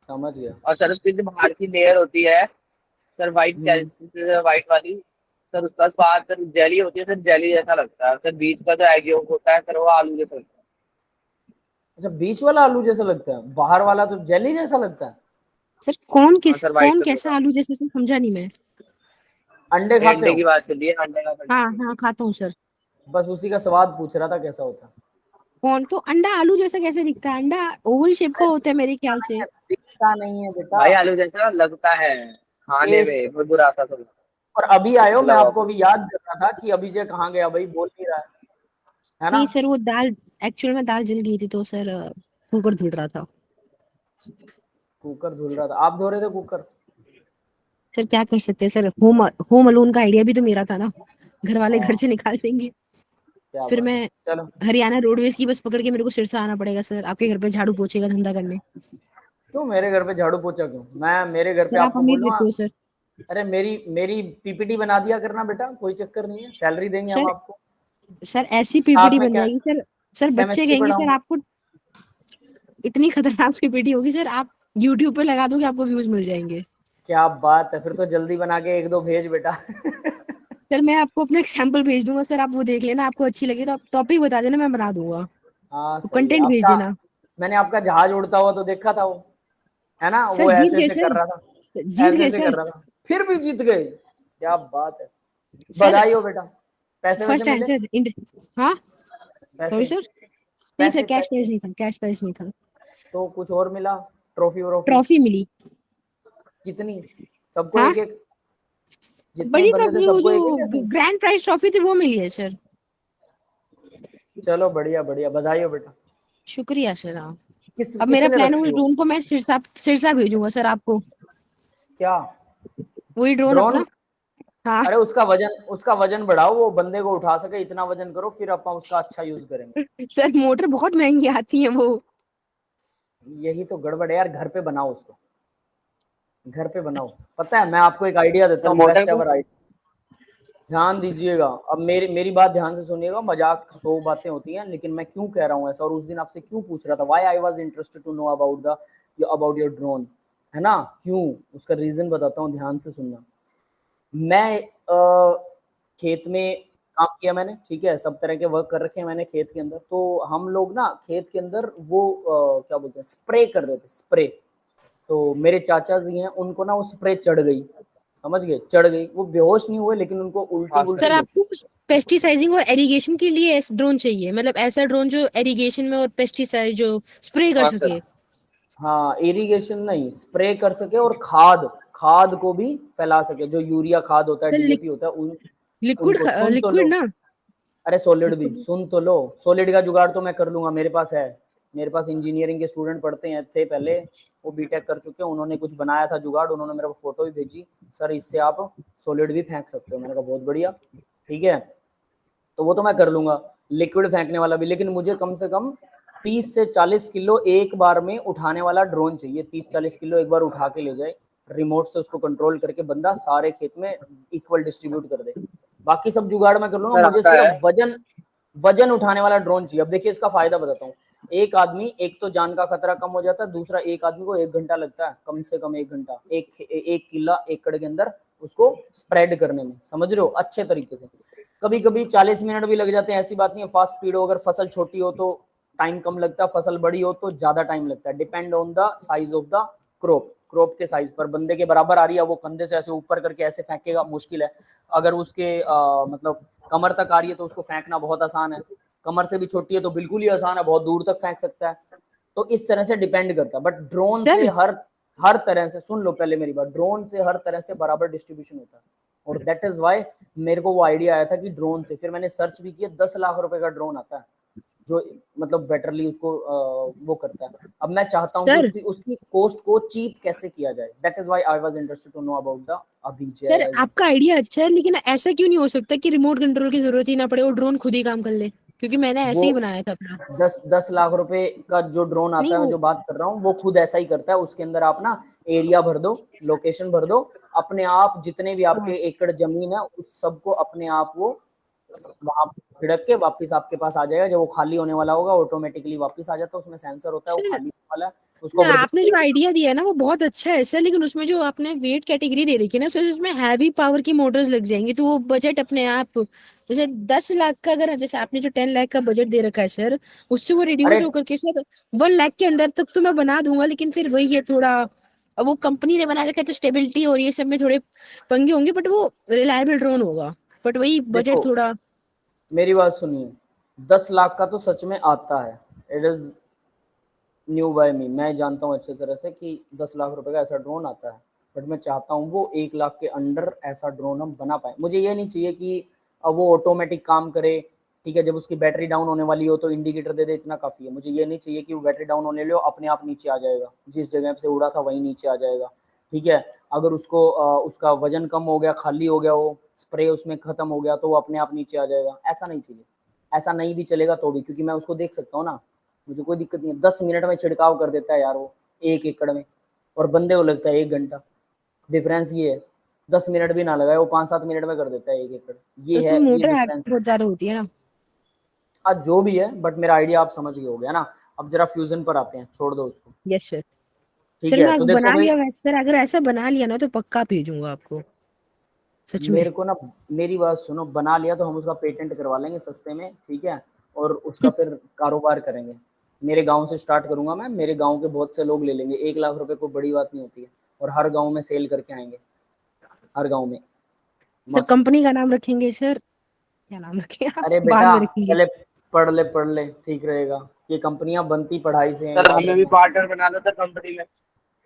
समझ गया। और सर उसकी जो बाहर की लेयर होती है सर, वाइट वाली, सर उसका स्वाद सर जेली होती है, सर जेली जैसा लगता है। सर बीच का जो एग yolk होता है सर वो आलू जैसा लगता है। अच्छा, बीच वाला आलू जैसा लगता है, बाहर वाला तो जेली जैसा लगता है। सर हाँ सर, वाइट कौन कलर कैसा का। आलू जैसे सर समझा नहीं मैं। अंडे खाते अंडे हो? की बात चल रही है, अंडे का हाँ सर। हाँ खाता हूँ सर। बस उसी का स्वाद पूछ रहा था कैसा होता है। कौन तो अंडा आलू जैसा कैसे दिखता है? अंडा ओवल शेप का होता है मेरे ख्याल से। दिखता नहीं है बेटा, भाई आलू जैसा लगता है खाने टेस्ट। में, बहुत बुरा सा थोड़ा और अभी आयो, मैं मतलब आपको अभी याद कर रहा था कि अभी से कहाँ गया भाई, बोल नहीं रहा है ना। नहीं सर वो दाल, एक्चुअल में दाल जल गई थी तो सर कुकर धुल रहा था। कुकर धुल रहा था? आप धो रहे थे कुकर? सर क्या कर सकते हैं सर, होम अलोन का आइडिया भी तो मेरा था ना, घर वाले घर हाँ, से निकाल देंगे। क्या फिर बात है। मैं चलो, हरियाणा रोडवेज की बस पकड़ के मेरे को सिरसा आना पड़ेगा सर, आपके घर पे झाड़ू पोछे का धंधा करने। क्यों मेरे घर पे झाड़ू पोछा क्यों? मैं मेरे घर पे सर आप आपको अमीर बोलूँगा, दिखते हो सर। अरे मेरी मेरी पीपीटी बना दिया करना बेटा, कोई चक्कर नहीं है, सैलरी देंगे हम सर आपको। सर ऐसी साथ पीपीटी में बन क्या, जाएगी सर, सर बच्चे केमिस्ट्री कहेंगे सर पढ़ाऊंगा। आपको, इतनी खतरनाक पीपीटी होगी सर, आप यूट्यूब पे लगा दोगे आपको व्यूज मिल जाएंगे। क्या बात है, फिर तो जल्दी बना के एक दो भेज बेटा। सर मैं आपको अपना एग्जाम्पल भेज दूंगा सर, आप वो देख लेना, आपको अच्छी लगी तो आप टॉपिक बता देना, मैं बना दूंगा। हाँ तो सही है कंटेंट भेज आपका। देना। मैंने आपका जहाज उड़ता हुआ तो देखा था, वो है ना, सर वो जीत ऐसे गए ऐसे कर सर, रहा था, जीत ऐसे गए ऐसे कर सर। रहा था, फिर भी जीत गए, क्या बात है, सर बधाई हो बेटा। पैसे वैसे फर्स्ट मिले? आंसर हाँ। सॉरी पैसे सर, नहीं सर पैसे कैश पैसे प्राइज नहीं था, कैश प्राइज नहीं था। तो कुछ और मिला? ट्रॉफी व्रॉफी? ट्रॉफी मिली। कितनी? सबको हाँ एक एक? जितने बड़ी बंदे थे ट्रॉफी, वो सबको एक एक जो ऐसे? ग्रैंड प्राइज ट्रॉफी थी वो मिली है सर। चलो बढ़िया बढ़िया, बधाई हो बेटा। शुक्रिया सर। हाँ किस अब मेरा किसने प्लान है, रखी उस हो? ड्रोन को मैं सिरसा सिरसा भेजूंगा सर आपको, क्या? वही ड्रोन ड्रोन? अपना। हाँ अरे उसका वजन बढ़ाओ, वो बंदे को उठा सके इतना वजन करो, फिर अपन उसका अच्छा यूज करेंगे। सर मोटर बहुत महंगी आती है वो। यही तो गड़बड़ है यार, घर पे बनाओ उसको, घर पे बनाओ। पता है, मैं आपको एक आइडिया देता सर हूँ, मोटर बेस्ट को एवर आइडिया। ध्यान दीजिएगा, अब मेरी मेरी बात ध्यान से सुनिएगा, मजाक 100 बातें होती हैं, लेकिन मैं क्यों कह रहा हूँ ऐसा, और उस दिन आपसे क्यों पूछ रहा था, why I was interested to know about your drone, है ना, क्यों, उसका रीजन बताता हूँ, ध्यान से सुनना। मैं खेत में काम किया मैंने, ठीक है, सब तरह के वर्क कर रखे हैं मैंने खेत के अंदर। तो हम लोग ना खेत के अंदर वो क्या बोलते हैं, स्प्रे कर रहे थे, स्प्रे। तो मेरे चाचा जी हैं, उनको ना वो स्प्रे चढ़ गई, समझ गए, चढ़ गई, वो बेहोश नहीं हुए लेकिन उनको उल्टी हाँ सर। सर उल्टी लगी। आपको पेस्टिसाइडिंग और एरीगेशन के लिए ड्रोन चाहिए, मतलब ऐसा ड्रोन जो एरीगेशन में और पेस्टिसाइड जो स्प्रे कर हाँ सके। सर। हाँ, इरिगेशन नहीं, स्प्रे कर सके, और खाद खाद को भी फैला सके, जो यूरिया खाद होता है, सर डीएपी होता है, लिक्विड उनको सुन तो लिक्विड लो। ना। अरे सॉलिड भी सुन तो लो, सॉलिड का जुगाड़ तो मैं कर लूंगा, मेरे पास है। मेरे पास इंजीनियरिंग के स्टूडेंट पढ़ते हैं, थे पहले, वो बीटेक कर चुके हैं, उन्होंने कुछ बनाया था जुगाड़, उन्होंने मेरे को फोटो भी भेजी, सर इससे आप सॉलिड भी फेंक सकते हो। मैंने कहा बहुत बढ़िया, ठीक है, तो वो तो मैं कर लूंगा, लिक्विड फेंकने वाला भी। लेकिन मुझे कम से कम 30 से 40 किलो एक बार में उठाने वाला ड्रोन चाहिए, 30-40 किलो एक बार उठा के ले जाए, रिमोट से उसको कंट्रोल करके बंदा सारे खेत में इक्वल डिस्ट्रीब्यूट कर दे। बाकी सब जुगाड़ मैं कर लूंगा, सर मुझे आता है। सिर्फ वजन वजन उठाने वाला ड्रोन चाहिए। अब देखिए इसका फायदा बताता हूँ, एक आदमी, एक तो जान का खतरा कम हो जाता है, दूसरा एक आदमी को 1 घंटा लगता है, कम से कम 1 घंटा, एक किला एकड़ के अंदर उसको स्प्रेड करने में, समझ रहे हो, अच्छे तरीके से। कभी कभी 40 मिनट भी लग जाते हैं, ऐसी बात नहीं है, फास्ट स्पीड हो, अगर फसल छोटी हो तो टाइम कम लगता है, फसल बड़ी हो तो ज्यादा टाइम लगता है, depend on the size of the crop के साइज पर। बंदे के बराबर आ रही है, वो कंधे से ऐसे ऊपर करके ऐसे फेंकेगा, मुश्किल है। अगर उसके मतलब कमर तक आ रही है तो उसको फेंकना बहुत आसान है, कमर से भी छोटी है तो बिल्कुल ही आसान है, बहुत दूर तक फेंक सकता है। तो इस तरह से डिपेंड करता है, बट ड्रोन से सर हर तरह से, सुन लो पहले मेरी बात, ड्रोन से हर तरह से बराबर डिस्ट्रीब्यूशन होता है, और दैट इज वाई मेरे को वो आइडिया आया था कि ड्रोन से, फिर मैंने सर्च भी किया, 10 लाख रुपए का ड्रोन आता है, जो मतलब बेटरली उसको वो करता है। अब मैं चाहता हूँ कि सर उसकी उसकी कॉस्ट को चीप कैसे किया जाए, that is why I was interested to know about the sir Abhijay. आपका आइडिया अच्छा है, लेकिन ऐसा क्यों नहीं हो सकता कि रिमोट कंट्रोल की जरूरत ही ना पड़े, वो ड्रोन खुद ही काम कर ले, क्योंकि मैंने ऐसे वो ही बनाया था अपना। 10 लाख रुपए का जो ड्रोन नहीं आता है, मैं वो जो बात कर रहा हूँ, वो खुद ऐसा ही करता है। उसके अंदर आप ना एरिया भर दो, लोकेशन भर दो, अपने आप जितने भी आपके एकड़ जमीन है उस सबको अपने आप वो वहां छिड़क के वापस आपके पास आ जाएगा। जब वो खाली होने वाला होगा ऑटोमेटिकली वापस आ जाता है, उसमें सेंसर होता है, वो सर खाली होने वाला है, उसको सर, भर आपने दो। जो आइडिया दिया है ना वो बहुत अच्छा है सर, लेकिन उसमें जो आपने वेट कैटेगरी दे रखी है ना सर, उसमें हैवी पावर की मोटर्स लग जाएंगी, तो वो बजट अपने आप, जैसे 10 लाख का, अगर जैसे आपने जो 10 लाख का बजट दे रखा है सर, उससे वो अरे रिड्यूस होकर के सर 1 लाख के अंदर तक तो मैं बना दूंगा, लेकिन फिर वही है थोड़ा, अब वो कंपनी ने बना रखा है तो स्टेबिलिटी और ये सब में थोड़े पंगे होंगे, बट वो रिलायबल ड्रोन होगा, बट वही देखो बजट थोड़ा। मेरी बात सुनिए, 10 लाख का तो सच में आता है, इट इज न्यू बाय मी, मैं जानता हूँ अच्छी तरह से कि 10 लाख रुपए का ऐसा ड्रोन आता है, बट मैं चाहता हूँ वो 1 लाख के अंडर ऐसा ड्रोन हम बना पाए। मुझे ये नहीं चाहिए कि अब वो ऑटोमेटिक काम करे, ठीक है, जब उसकी बैटरी डाउन होने वाली हो तो इंडिकेटर दे दे, इतना काफ़ी है। मुझे ये नहीं चाहिए कि वो बैटरी डाउन होने लो अपने आप नीचे आ जाएगा, जिस जगह से उड़ा था वहीं नीचे आ जाएगा, ठीक है। अगर उसको उसका वजन कम हो गया, खाली हो गया, वो स्प्रे उसमें खत्म हो गया तो वो अपने आप नीचे आ जाएगा, ऐसा नहीं चाहिए। ऐसा नहीं भी चलेगा तो भी, क्योंकि मैं उसको देख सकता हूँ ना, मुझे कोई दिक्कत नहीं है। 10 मिनट में छिड़काव कर देता है यार वो 1 एकड़ में, और बंदे को लगता है 1 घंटा। डिफरेंस ये है, 10 मिनट भी ना लगाए वो 5-7 मिनट में कर देता है 1 एकड़, तो ये उसमें है, ये मोटर डिफरेंस। बहुत ज्यादा होती है ना। आज जो भी है, बट मेरा आइडिया आप समझ गए हो गया ना। अब जरा फ्यूजन पर आते हैं, छोड़ दो उसको। Yes sir. ठीक चल है, मैं तो देखो बना भाई लिया वैसे, सर अगर ऐसा बना लिया ना तो पक्का भेजूंगा आपको, सच में। मेरे को ना, मेरी बात सुनो, बना लिया तो हम उसका पेटेंट करवा लेंगे सस्ते में, ठीक है, और उसका फिर कारोबार करेंगे। मेरे गांव से स्टार्ट करूंगा मैं, मेरे गांव के बहुत से लोग ले लेंगे, 1 लाख रुपए कोई बड़ी बात नहीं होती है, और हर गांव में सेल करके आएंगे, हर गांव में। सर मस्त। कंपनी का नाम रखेंगे सर, क्या नाम रखेंगे अरे बाद बेटा में रखेंगे। पहले पढ़ ले ठीक रहेगा। ये कंपनियां बनती पढ़ाई से हैं, सर याद हमें भी रखना। पार्टनर बना दो सर कंपनी में।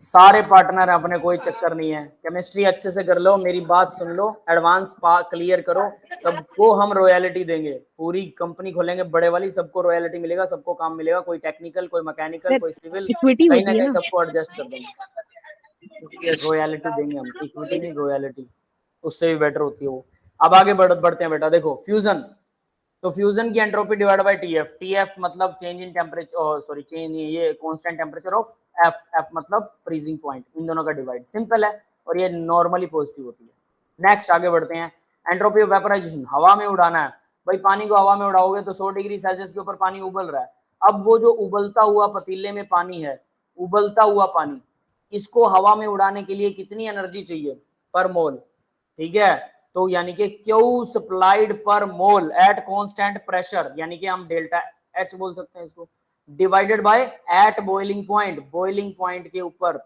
सारे पार्टनर हैं अपने, कोई चक्कर नहीं है। केमिस्ट्री अच्छे से कर लो, मेरी बात सुन लो, एडवांस क्लियर करो, सबको हम रॉयल्टी देंगे। पूरी कंपनी खोलेंगे बड़े वाली, सबको रॉयल्टी मिलेगा, सबको काम मिलेगा, कोई टेक्निकल, कोई मैकेनिकल, सर कोई सिविल, इक्विटी कहीं ना होती है कहीं ना। सबको एडजस्ट कर देंगे। रॉयल्टी देंगे हम, इक्विटी नहीं रॉयल्टी, उससे भी बेटर होती है वो। अब आगे बढ़ते हैं बेटा। देखो फ्यूजन, तो फ्यूजन की entropy divide by TF. TF मतलब change in temperature, sorry change, ये constant temperature of F, F मतलब फ्रीजिंग पॉइंट। इन दोनों का डिवाइड सिंपल है, और ये नॉर्मली पॉजिटिव होती है। नेक्स्ट आगे बढ़ते हैं। एंट्रोपी ऑफ वेपराइजेशन, हवा में उड़ाना है भाई, पानी को हवा में उड़ाओगे तो 100 डिग्री सेल्सियस के ऊपर पानी उबल रहा है। अब वो जो उबलता हुआ पतीले में पानी है, उबलता हुआ पानी, इसको हवा में उड़ाने के लिए कितनी एनर्जी चाहिए पर मोल, ठीक है, तो यानी कि Q सप्लाइड पर मोल एट कांस्टेंट प्रेशर, यानी कि हम डेल्टा H बोल सकते हैं इसको, divided by at boiling point, boiling point के ऊपर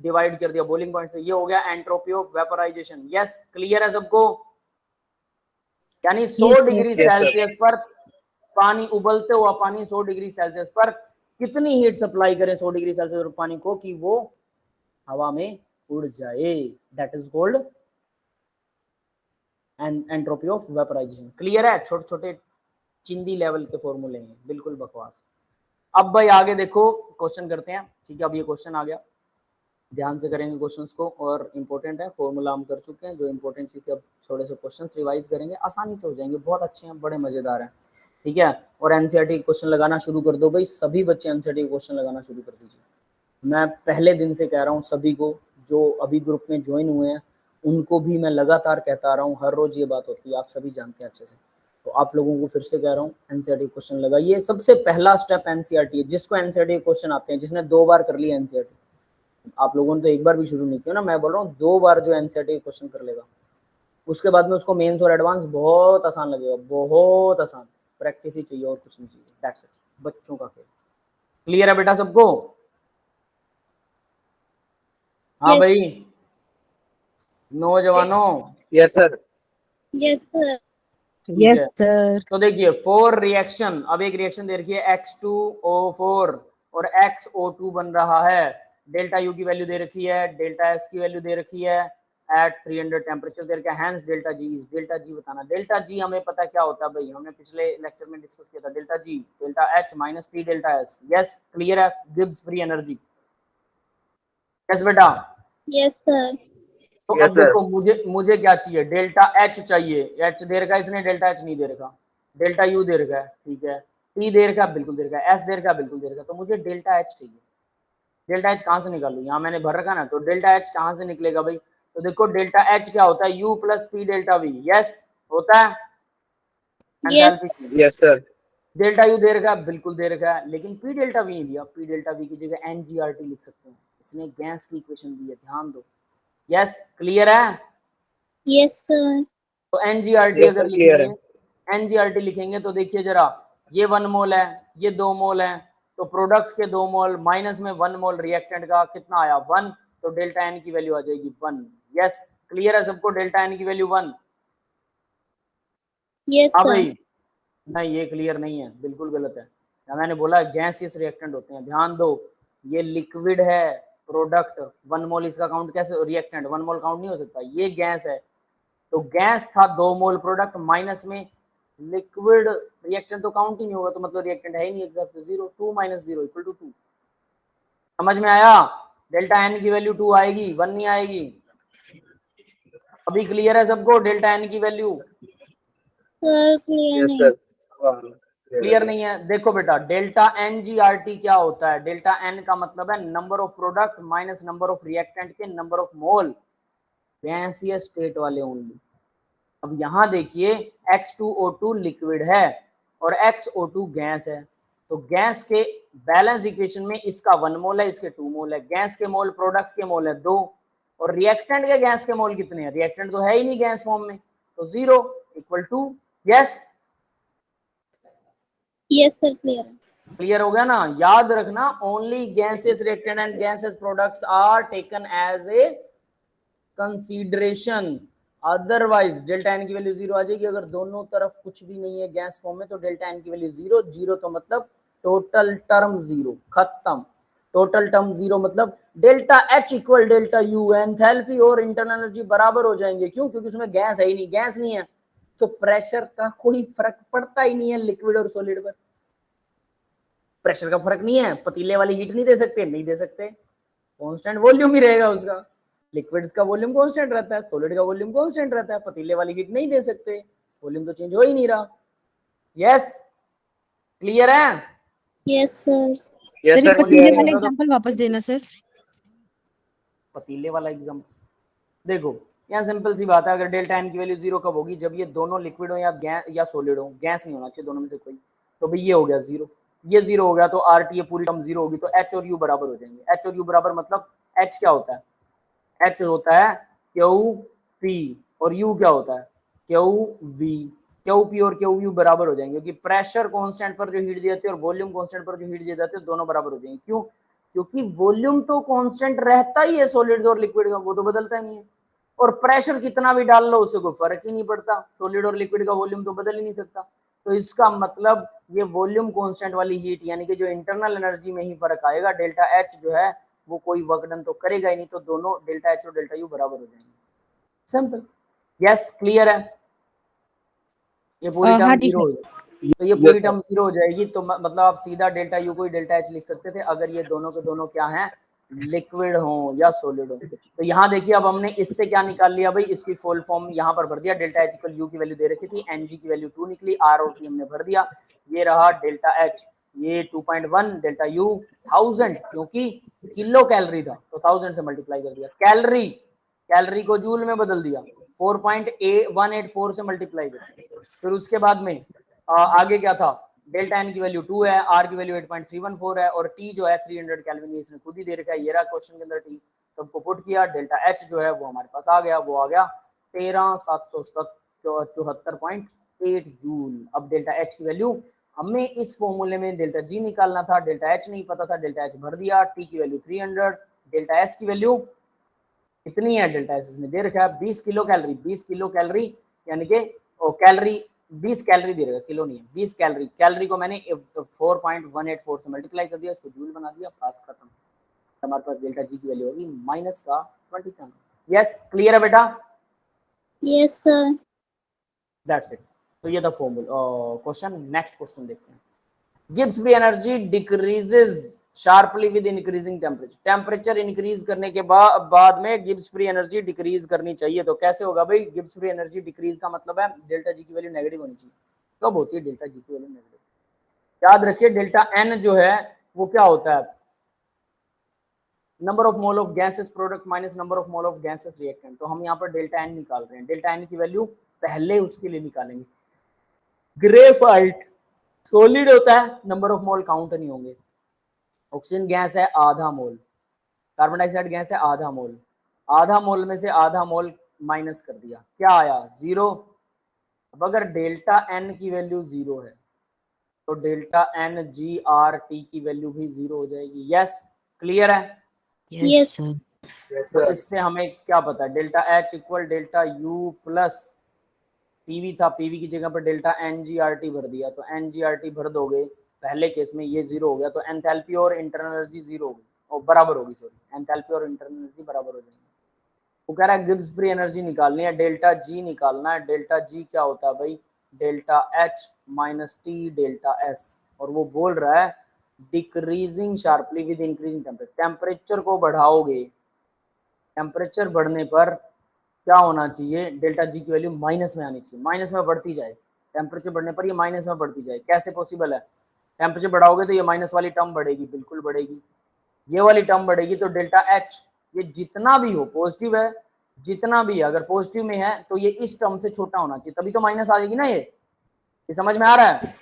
डिवाइड कर दिया बॉइलिंग पॉइंट से, ये हो गया entropy of vaporisation. Yes clear है सबको? यानी 100 Yes, degree yes, sir. Celsius पर पानी, उबलते हुआ पानी 100 डिग्री सेल्सियस पर कितनी हीट सप्लाई करें 100 डिग्री सेल्सियस पर पानी को कि वो हवा में उड़ जाए, that is called entropy of vaporisation. Clear है? छोटे छोटे चिंदी लेवल के फॉर्मूले हैं, बिल्कुल बकवास। अब भाई आगे देखो, क्वेश्चन करते हैं, ठीक है। अब ये क्वेश्चन आ गया, ध्यान से करेंगे क्वेश्चंस को, और इंपॉर्टेंट है, फॉर्मूला हम कर चुके हैं, जो इंपॉर्टेंट चीज थी अब थोड़े से क्वेश्चंस रिवाइज करेंगे, आसानी से हो जाएंगे, बहुत अच्छे हैं, बड़े मजेदार हैं, ठीक है। और एनसीईआरटी क्वेश्चन लगाना शुरू कर दो भाई, सभी बच्चे एनसीईआरटी क्वेश्चन लगाना शुरू कर दीजिए। मैं पहले दिन से कह रहा हूँ सभी को, जो अभी ग्रुप में ज्वाइन हुए हैं उनको भी मैं लगातार कहता आ रहा हूँ, हर रोज ये बात होती है, आप सभी जानते हैं अच्छे से। तो आप लोगों को फिर से कह रहा हूँ, एनसीईआरटी क्वेश्चन लगाइए। सबसे पहला स्टेप एनसीईआरटी है, जिसको एनसीईआरटी क्वेश्चन आते हैं, जिसने 2 बार कर लिया एनसीईआरटी, आप लोगों ने तो एक बार भी शुरू नहीं किया ना, मैं बोल रहा हूँ 2 बार जो एनसीईआरटी क्वेश्चन कर लेगा, उसके बाद में उसको मेंस और एडवांस बहुत आसान लगेगा, बहुत आसान। प्रैक्टिस ही चाहिए और कुछ नहीं चाहिए, दैट्स इट, बच्चों का खेल। क्लियर है बेटा सबको? हाँ Yes. भाई नौजवानों, यस सर। Yes, sir. ठीक यस है। सर। तो देखिए 4 रिएक्शन, अब एक रिएक्शन दे रखी है X2O4 और XO2 बन रहा है, डेल्टा यू की वैल्यू दे रखी है, डेल्टा एक्स की वैल्यू दे रखी है, एट 300 टेम्परेचर दे रखा है, hence delta G. Delta G बताना। डेल्टा जी हमें पता क्या होता है भाई, हमने पिछले लेक्चर में डिस्कस किया था, delta G delta H minus T delta S. Yes clear है? Gives free energy. यस बेटा? Yes, sir. तो Yes, अब sir. देखो मुझे क्या चाहिए, डेल्टा एच चाहिए, एच दे रखा है इसने, डेल्टा एच नहीं दे रखा, डेल्टा यू दे रखा है, ठीक है, टी दे रखा है, बिल्कुल दे रखा है, एस दे रखा है, बिल्कुल दे रखा है, तो मुझे डेल्टा एच चाहिए। डेल्टा एच कहाँ से निकालू, यहाँ मैंने भर रखा ना, तो डेल्टा एच कहाँ से निकलेगा भाई, तो देखो डेल्टा एच क्या होता है, you plus P delta we. Yes होता है Yes. Enthalpy. Yes sir. Delta you they रखा है, बिल्कुल दे रखा है, लेकिन पी डेल्टा वी नहीं दिया, पी डेल्टा वी की जगह एनजीआरटी लिख सकते हैं, इसने गैस की इक्वेशन दी है, ध्यान दो। यस क्लियर है? Yes, sir. तो एनजीआरटी Yes, अगर sir, clear लिखेंगे, एनजीआरटी लिखेंगे तो देखिए जरा, ये 1 मोल है, ये 2 मोल है, तो प्रोडक्ट के 2 मोल माइनस में 1 मोल रिएक्टेंट का कितना आया, 1, तो डेल्टा एन की वैल्यू आ जाएगी 1। यस क्लियर है सबको? डेल्टा एन की वैल्यू 1। Yes, हाँ sir. भाई, नहीं ये क्लियर नहीं है, बिल्कुल गलत है, मैंने बोला गैसियस रिएक्टेंट होते हैं, ध्यान दो, ये लिक्विड है प्रोडक्ट, 1 मोल इसका काउंट कैसे, रिएक्टेंट 1 मोल काउंट नहीं हो सकता, ये गैस है, तो गैस था 2 मोल प्रोडक्ट माइनस में लिक्विड, रिएक्टेंट तो काउंट ही नहीं होगा, तो मतलब रिएक्टेंट है ही नहीं, एग्जैक्ट 0, 2 माइनस 0 इक्वल टू 2। समझ में आया? डेल्टा एन की वैल्यू 2 आएगी, 1 नहीं आएगी। अभी क्लियर है सबको डेल्टा एन की वैल्यू? Sir, clear यस नहीं. सर। क्लियर नहीं है? देखो बेटा delta N G R T क्या होता है, डेल्टा एन का मतलब है number of product minus number of reactant के नंबर ऑफ मोल, गैसीय स्टेट वाले ओनली। अब यहां देखिए X2O2 लिक्विड है और XO2 गैस है, तो गैस के बैलेंस इक्वेशन में इसका 1 मोल है, इसके 2 मोल है। गैस के मोल, प्रोडक्ट के मोल है 2, और रिएक्टेंट के गैस के मोल कितने हैं? रिएक्टेंट तो है ही नहीं गैस फॉर्म में, तो 0 equal to yes. Yes, sir. Clear. Clear हो गया ना? याद रखना, only gases reactant and gases products are taken as a consideration, otherwise delta N की वैल्यू 0 आ जाएगी। अगर दोनों तरफ कुछ भी नहीं है गैस फॉर्म में तो डेल्टा एन की वैल्यू 0, 0 तो मतलब टोटल टर्म 0, खत्म। टोटल टर्म 0 मतलब delta H equal delta you, enthalpy और इंटरनल एनर्जी बराबर हो जाएंगे। क्यों? क्योंकि उसमें गैस है ही नहीं, गैस नहीं है तो प्रेशर का कोई फर्क पड़ता ही नहीं है लिक्विड और सॉलिड पर। प्रेशर का फर्क नहीं है, पतीले वाली हीट नहीं दे सकते, नहीं दे सकते, कांस्टेंट वॉल्यूम ही रहेगा उसका। लिक्विड्स का वॉल्यूम कांस्टेंट रहता है, सॉलिड का वॉल्यूम कांस्टेंट रहता है, पतीले वाली हीट नहीं दे सकते, वॉल्यूम तो चेंज हो ही नहीं रहा। यस, क्लियर है? Yes, sir. Yes, सर ये sir. पतीले clear वाला है तो- एग्जांपल वापस देना सर। पतीले वाला एग्जांपल देखो, यहाँ सिंपल सी बात है, अगर डेल्टा एन की वैल्यू 0 कब होगी? जब ये दोनों लिक्विड हो या गैस या सॉलिड हो, गैस नहीं होना चाहिए दोनों में से कोई, तो भाई ये हो गया 0, ये 0 हो गया तो आर टी, ये पूरी टर्म 0 होगी, तो एच और यू बराबर हो जाएंगे। एच और यू बराबर मतलब एच क्या होता है? एच होता है क्यू पी, और यू क्या होता है? Q V. क्यू पी और क्यू यू बराबर हो जाएंगे, क्योंकि प्रेशर कांस्टेंट पर जो हीट दी जाती है और वॉल्यूम कांस्टेंट पर जो हीट दी जाती है दोनों बराबर हो जाएंगे। क्यों? क्योंकि वॉल्यूम तो कांस्टेंट रहता ही है सॉलिड्स और लिक्विड का, वो तो बदलता ही नहीं है, और प्रेशर कितना भी डाल लो उससे कोई फर्क ही नहीं पड़ता, सॉलिड और लिक्विड का वॉल्यूम तो बदल ही नहीं सकता। तो इसका मतलब ये वॉल्यूम कांस्टेंट वाली हीट, यानी कि जो इंटरनल एनर्जी में ही फर्क आएगा, डेल्टा एच जो है वो कोई वर्क डन तो करेगा ही नहीं, तो दोनों डेल्टा एच और डेल्टा यू बराबर हो जाएंगे। सिंपल। यस, क्लियर है? ये पूरी टर्म हाँ जी 0 हो जाएगी, तो ये पूरी टर्म 0 हो जाएगी, तो मतलब आप सीधा डेल्टा यू को ही डेल्टा एच लिख सकते थे अगर ये दोनों के दोनों क्या हैं? लिक्विड हो या सॉलिड हो। तो यहाँ देखिए, अब हमने इससे क्या निकाल लिया भाई? इसकी फुल फॉर्म यहाँ पर भर दिया। डेल्टा एच इक्वल यू की वैल्यू दे रखी थी, एन जी की वैल्यू 2 निकली, आर और टी हमने भर दिया, ये रहा डेल्टा एच, ये 2.1, डेल्टा यू 1000, क्योंकि किलो कैलोरी था तो 1000 से मल्टीप्लाई कर दिया। कैलोरी, कैलोरी को जूल में बदल दिया, 4.184 से मल्टीप्लाई कर दिया। फिर उसके बाद में आगे क्या था? डेल्टा एन की वैल्यू 2 है, आर की वैल्यू 8.314 है, और टी जो है 300 केल्विन, ये इसने खुद ही दे रखा है, ये रहा क्वेश्चन के अंदर टी, सबको पुट किया, डेल्टा एच जो है वो हमारे पास आ गया, वो आ गया 13774.8 जूल। अब डेल्टा एच की वैल्यू हमें इस फॉर्मूले में डेल्टा जी निकालना था, डेल्टा एच नहीं पता था, डेल्टा एच भर दिया, टी की वैल्यू 300, डेल्टा एच की वैल्यू कितनी है? डेल्टा एच इसने दे रखा है 20 किलो कैलोरी, 20 किलो कैलोरी, यानी कि कैलोरी 20 कैलोरी दे रखा, किलो नहीं है, 20 कैलोरी। कैलोरी को मैंने 4.184 से मल्टीप्लाई कर दिया, इसको जूल बना दिया, बात खत्म। हमारे पास डेल्टा जी की वैल्यू होगी माइनस का 27। यस, क्लियर है बेटा? Yes, sir. That's it. तो ये था फॉर्मूला क्वेश्चन। नेक्स्ट क्वेश्चन देखते हैं। Gibbs free energy decreases sharply with increasing temperature. Temperature increase करने के बाद में गिब्स फ्री एनर्जी डिक्रीज करनी चाहिए, तो कैसे होगा भाई? गिब्स फ्री एनर्जी डिक्रीज का मतलब है डेल्टा जी की वैल्यू नेगेटिव होनी चाहिए। कब होती है डेल्टा जी की वैल्यू नेगेटिव? याद रखिए, डेल्टा एन जो है वो क्या होता है? Number of mole of gases product minus number of mole of gases reactant. तो हम यहाँ पर डेल्टा एन निकाल रहे हैं, डेल्टा एन की वैल्यू पहले उसके लिए निकालेंगे। ग्रेफाइट सॉलिड होता है, नंबर ऑफ मोल काउंट नहीं होंगे। ऑक्सीजन गैस है आधा मोल, कार्बन डाइऑक्साइड गैस है आधा मोल, आधा मोल में से आधा मोल माइनस कर दिया, क्या आया? 0। अब अगर डेल्टा एन की वैल्यू 0 है तो delta N G R T की वैल्यू भी 0 हो जाएगी। यस, क्लियर है? Yes. सर। तो इससे हमें क्या पता है? Delta H equal delta U plus PV था, पीवी की जगह पर delta N G R T भर दिया, तो एन जी आर टी भर दोगे, पहले केस में ये 0 हो गया, तो एंथैल्पी और इंटरनल एनर्जी 0 होगी और बराबर होगी, सॉरी, एंथैल्पी और इंटरनल एनर्जी बराबर हो जाएंगी। वो कह रहा है गिब्स फ्री एनर्जी निकालनी है, डेल्टा जी निकालना है। डेल्टा जी क्या होता है भाई? Delta H minus T delta S, और वो बोल रहा है decreasing sharply with increasing temperature. Temperature को बढ़ाओगे, टेम्परेचर बढ़ने पर क्या होना चाहिए? डेल्टा जी की वैल्यू माइनस में आनी चाहिए, माइनस में बढ़ती जाए, टेम्परेचर बढ़ने पर ये माइनस में बढ़ती जाए। कैसे पॉसिबल है? टेम्परेचर बढ़ाओगे तो ये माइनस वाली टर्म बढ़ेगी, बिल्कुल बढ़ेगी, ये वाली टर्म बढ़ेगी, तो डेल्टा एच ये जितना भी हो, पॉजिटिव है जितना भी है, अगर पॉजिटिव में है तो ये इस टर्म से छोटा होना चाहिए, तभी तो माइनस आ जाएगी ना। ये समझ में आ रहा है?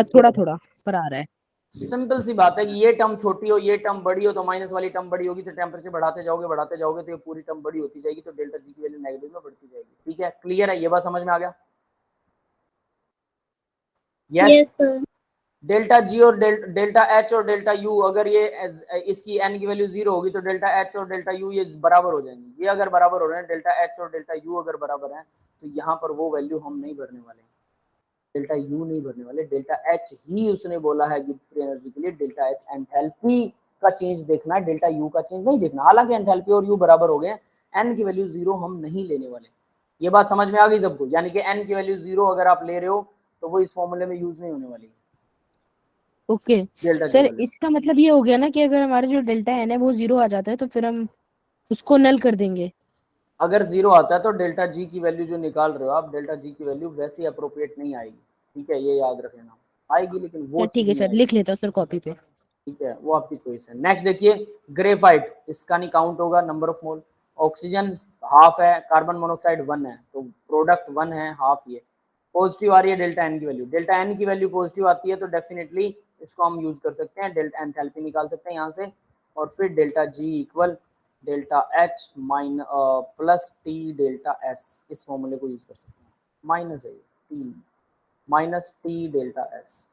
थोड़ा थोड़ा पर आ रहा है। सिंपल सी बात है कि ये टर्म छोटी हो ये टर्म बड़ी हो तो माइनस वाली टर्म बड़ी होगी, तो टेम्परेचर बढ़ाते जाओगे तो ये पूरी टर्म बड़ी होती जाएगी, तो डेल्टा जी की वैल्यू नेगेटिव में बढ़ती जाएगी। ठीक है, क्लियर है, ये बात समझ में आ गया? Yes, yes. sir. Delta G और डेल्टा एच और डेल्टा यू, अगर ये इसकी एन की वैल्यू 0 होगी तो डेल्टा एच और डेल्टा यू ये बराबर हो जाएंगे। ये अगर बराबर हो रहे हैं, डेल्टा एच और डेल्टा यू अगर बराबर है, तो यहाँ पर वो वैल्यू हम नहीं भरने वाले, डेल्टा यू नहीं भरने वाले, डेल्टा एच ही उसने बोला है गिब्स फ्री एनर्जी के लिए। डेल्टा एच एंथैल्पी का चेंज देखना है, डेल्टा यू का चेंज नहीं देखना। हालांकि एंथैल्पी और यू बराबर हो गए, एन की वैल्यू 0 हम नहीं लेने वाले। ये बात समझ में आ गई सबको? यानी कि एन की वैल्यू 0 अगर आप ले रहे हो तो वो इस फॉर्मूले में यूज नहीं होने वाली ओके डेल्टा की सर, वैल्यू। इसका मतलब ये हो गया ना कि अगर हमारा जो डेल्टा एन है वो 0 आ जाता है तो फिर हम उसको नल कर देंगे। अगर 0 आता है तो डेल्टा जी की वैल्यू जो निकाल रहे हो आप, डेल्टा जी की वैल्यू वैसे अप्रोप्रिएट नहीं आएगी। ठीक है, ये याद रख लेना, आएगी लेकिन वो ठीक चीज है नहीं सर, आएगी। लिख लेता हूँ सर कॉपी पे। ठीक है, वो आपकी चॉइस है। नेक्स्ट देखिए, ग्रेफाइट, इसका नहीं काउंट होगा number of mole. Oxygen half है, कार्बन मोनोऑक्साइड 1 है, तो प्रोडक्ट 1 है, हाफ ये पॉजिटिव आ रही है। डेल्टा एन की वैल्यू, डेल्टा एन की वैल्यू पॉजिटिव आती है तो डेफिनेटली इसको हम यूज कर सकते हैं, डेल्टा एंथैल्पी निकाल सकते हैं यहाँ से। और फिर delta G equal delta H plus T delta S, इस फॉर्मूले को यूज कर सकते हैं। माइनस है T, minus T delta S.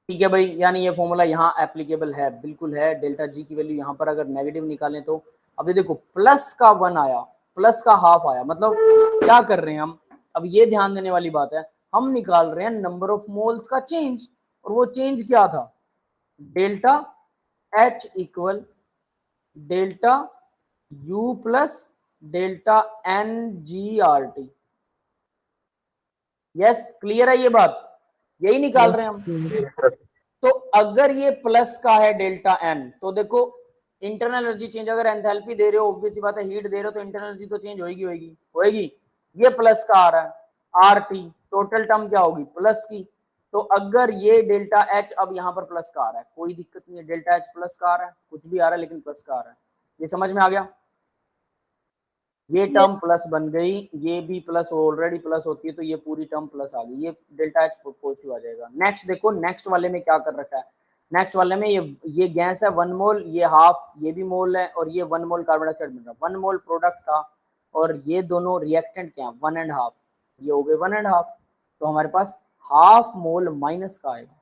ठीक है भाई, यानी ये फॉर्मूला यहाँ एप्लीकेबल है, बिल्कुल है। डेल्टा जी की वैल्यू यहाँ पर अगर नेगेटिव निकालें तो अभी देखो प्लस का 1 आया, प्लस का हाफ आया, मतलब क्या कर रहे हैं हम? अब ये ध्यान देने वाली बात है, हम निकाल रहे हैं नंबर ऑफ मोल्स का चेंज, और वो चेंज क्या था? Delta H equal delta U plus delta N G R T. Yes, clear है ये बात? यही निकाल रहे हैं हम। तो अगर ये प्लस का है डेल्टा एन, तो देखो इंटरनल एनर्जी चेंज, अगर एंथैल्पी दे रहे हो, ऑब्वियस सी बात है हीट दे रहे हो, तो इंटरनल एनर्जी तो चेंज होएगी। ये प्लस का आ रहा है आर टी, टोटल टर्म क्या होगी? प्लस की। तो अगर ये डेल्टा एच अब यहाँ पर प्लस का आ रहा है, कोई दिक्कत नहीं है, डेल्टा एच प्लस का आ रहा है, कुछ भी आ रहा है लेकिन प्लस का आ रहा है। ये समझ में आ गया? ये टर्म प्लस बन गई, ये भी प्लस ऑलरेडी प्लस होती है, तो ये पूरी टर्म प्लस आ गई, ये डेल्टा एच पॉजिटिव आ जाएगा। नेक्स्ट देखो, नेक्स्ट वाले में क्या कर रखा है? नेक्स्ट वाले में ये गैस है 1 मोल, ये हाफ ये भी मोल है, और ये 1 मोल कार्बन डाइऑक्साइड बन रहा है। 1 मोल प्रोडक्ट था, और ये दोनों रिएक्टेंट क्या है? 1.5, ये हो गए 1.5। तो हमारे पास हाफ मोल माइनस का आएगा,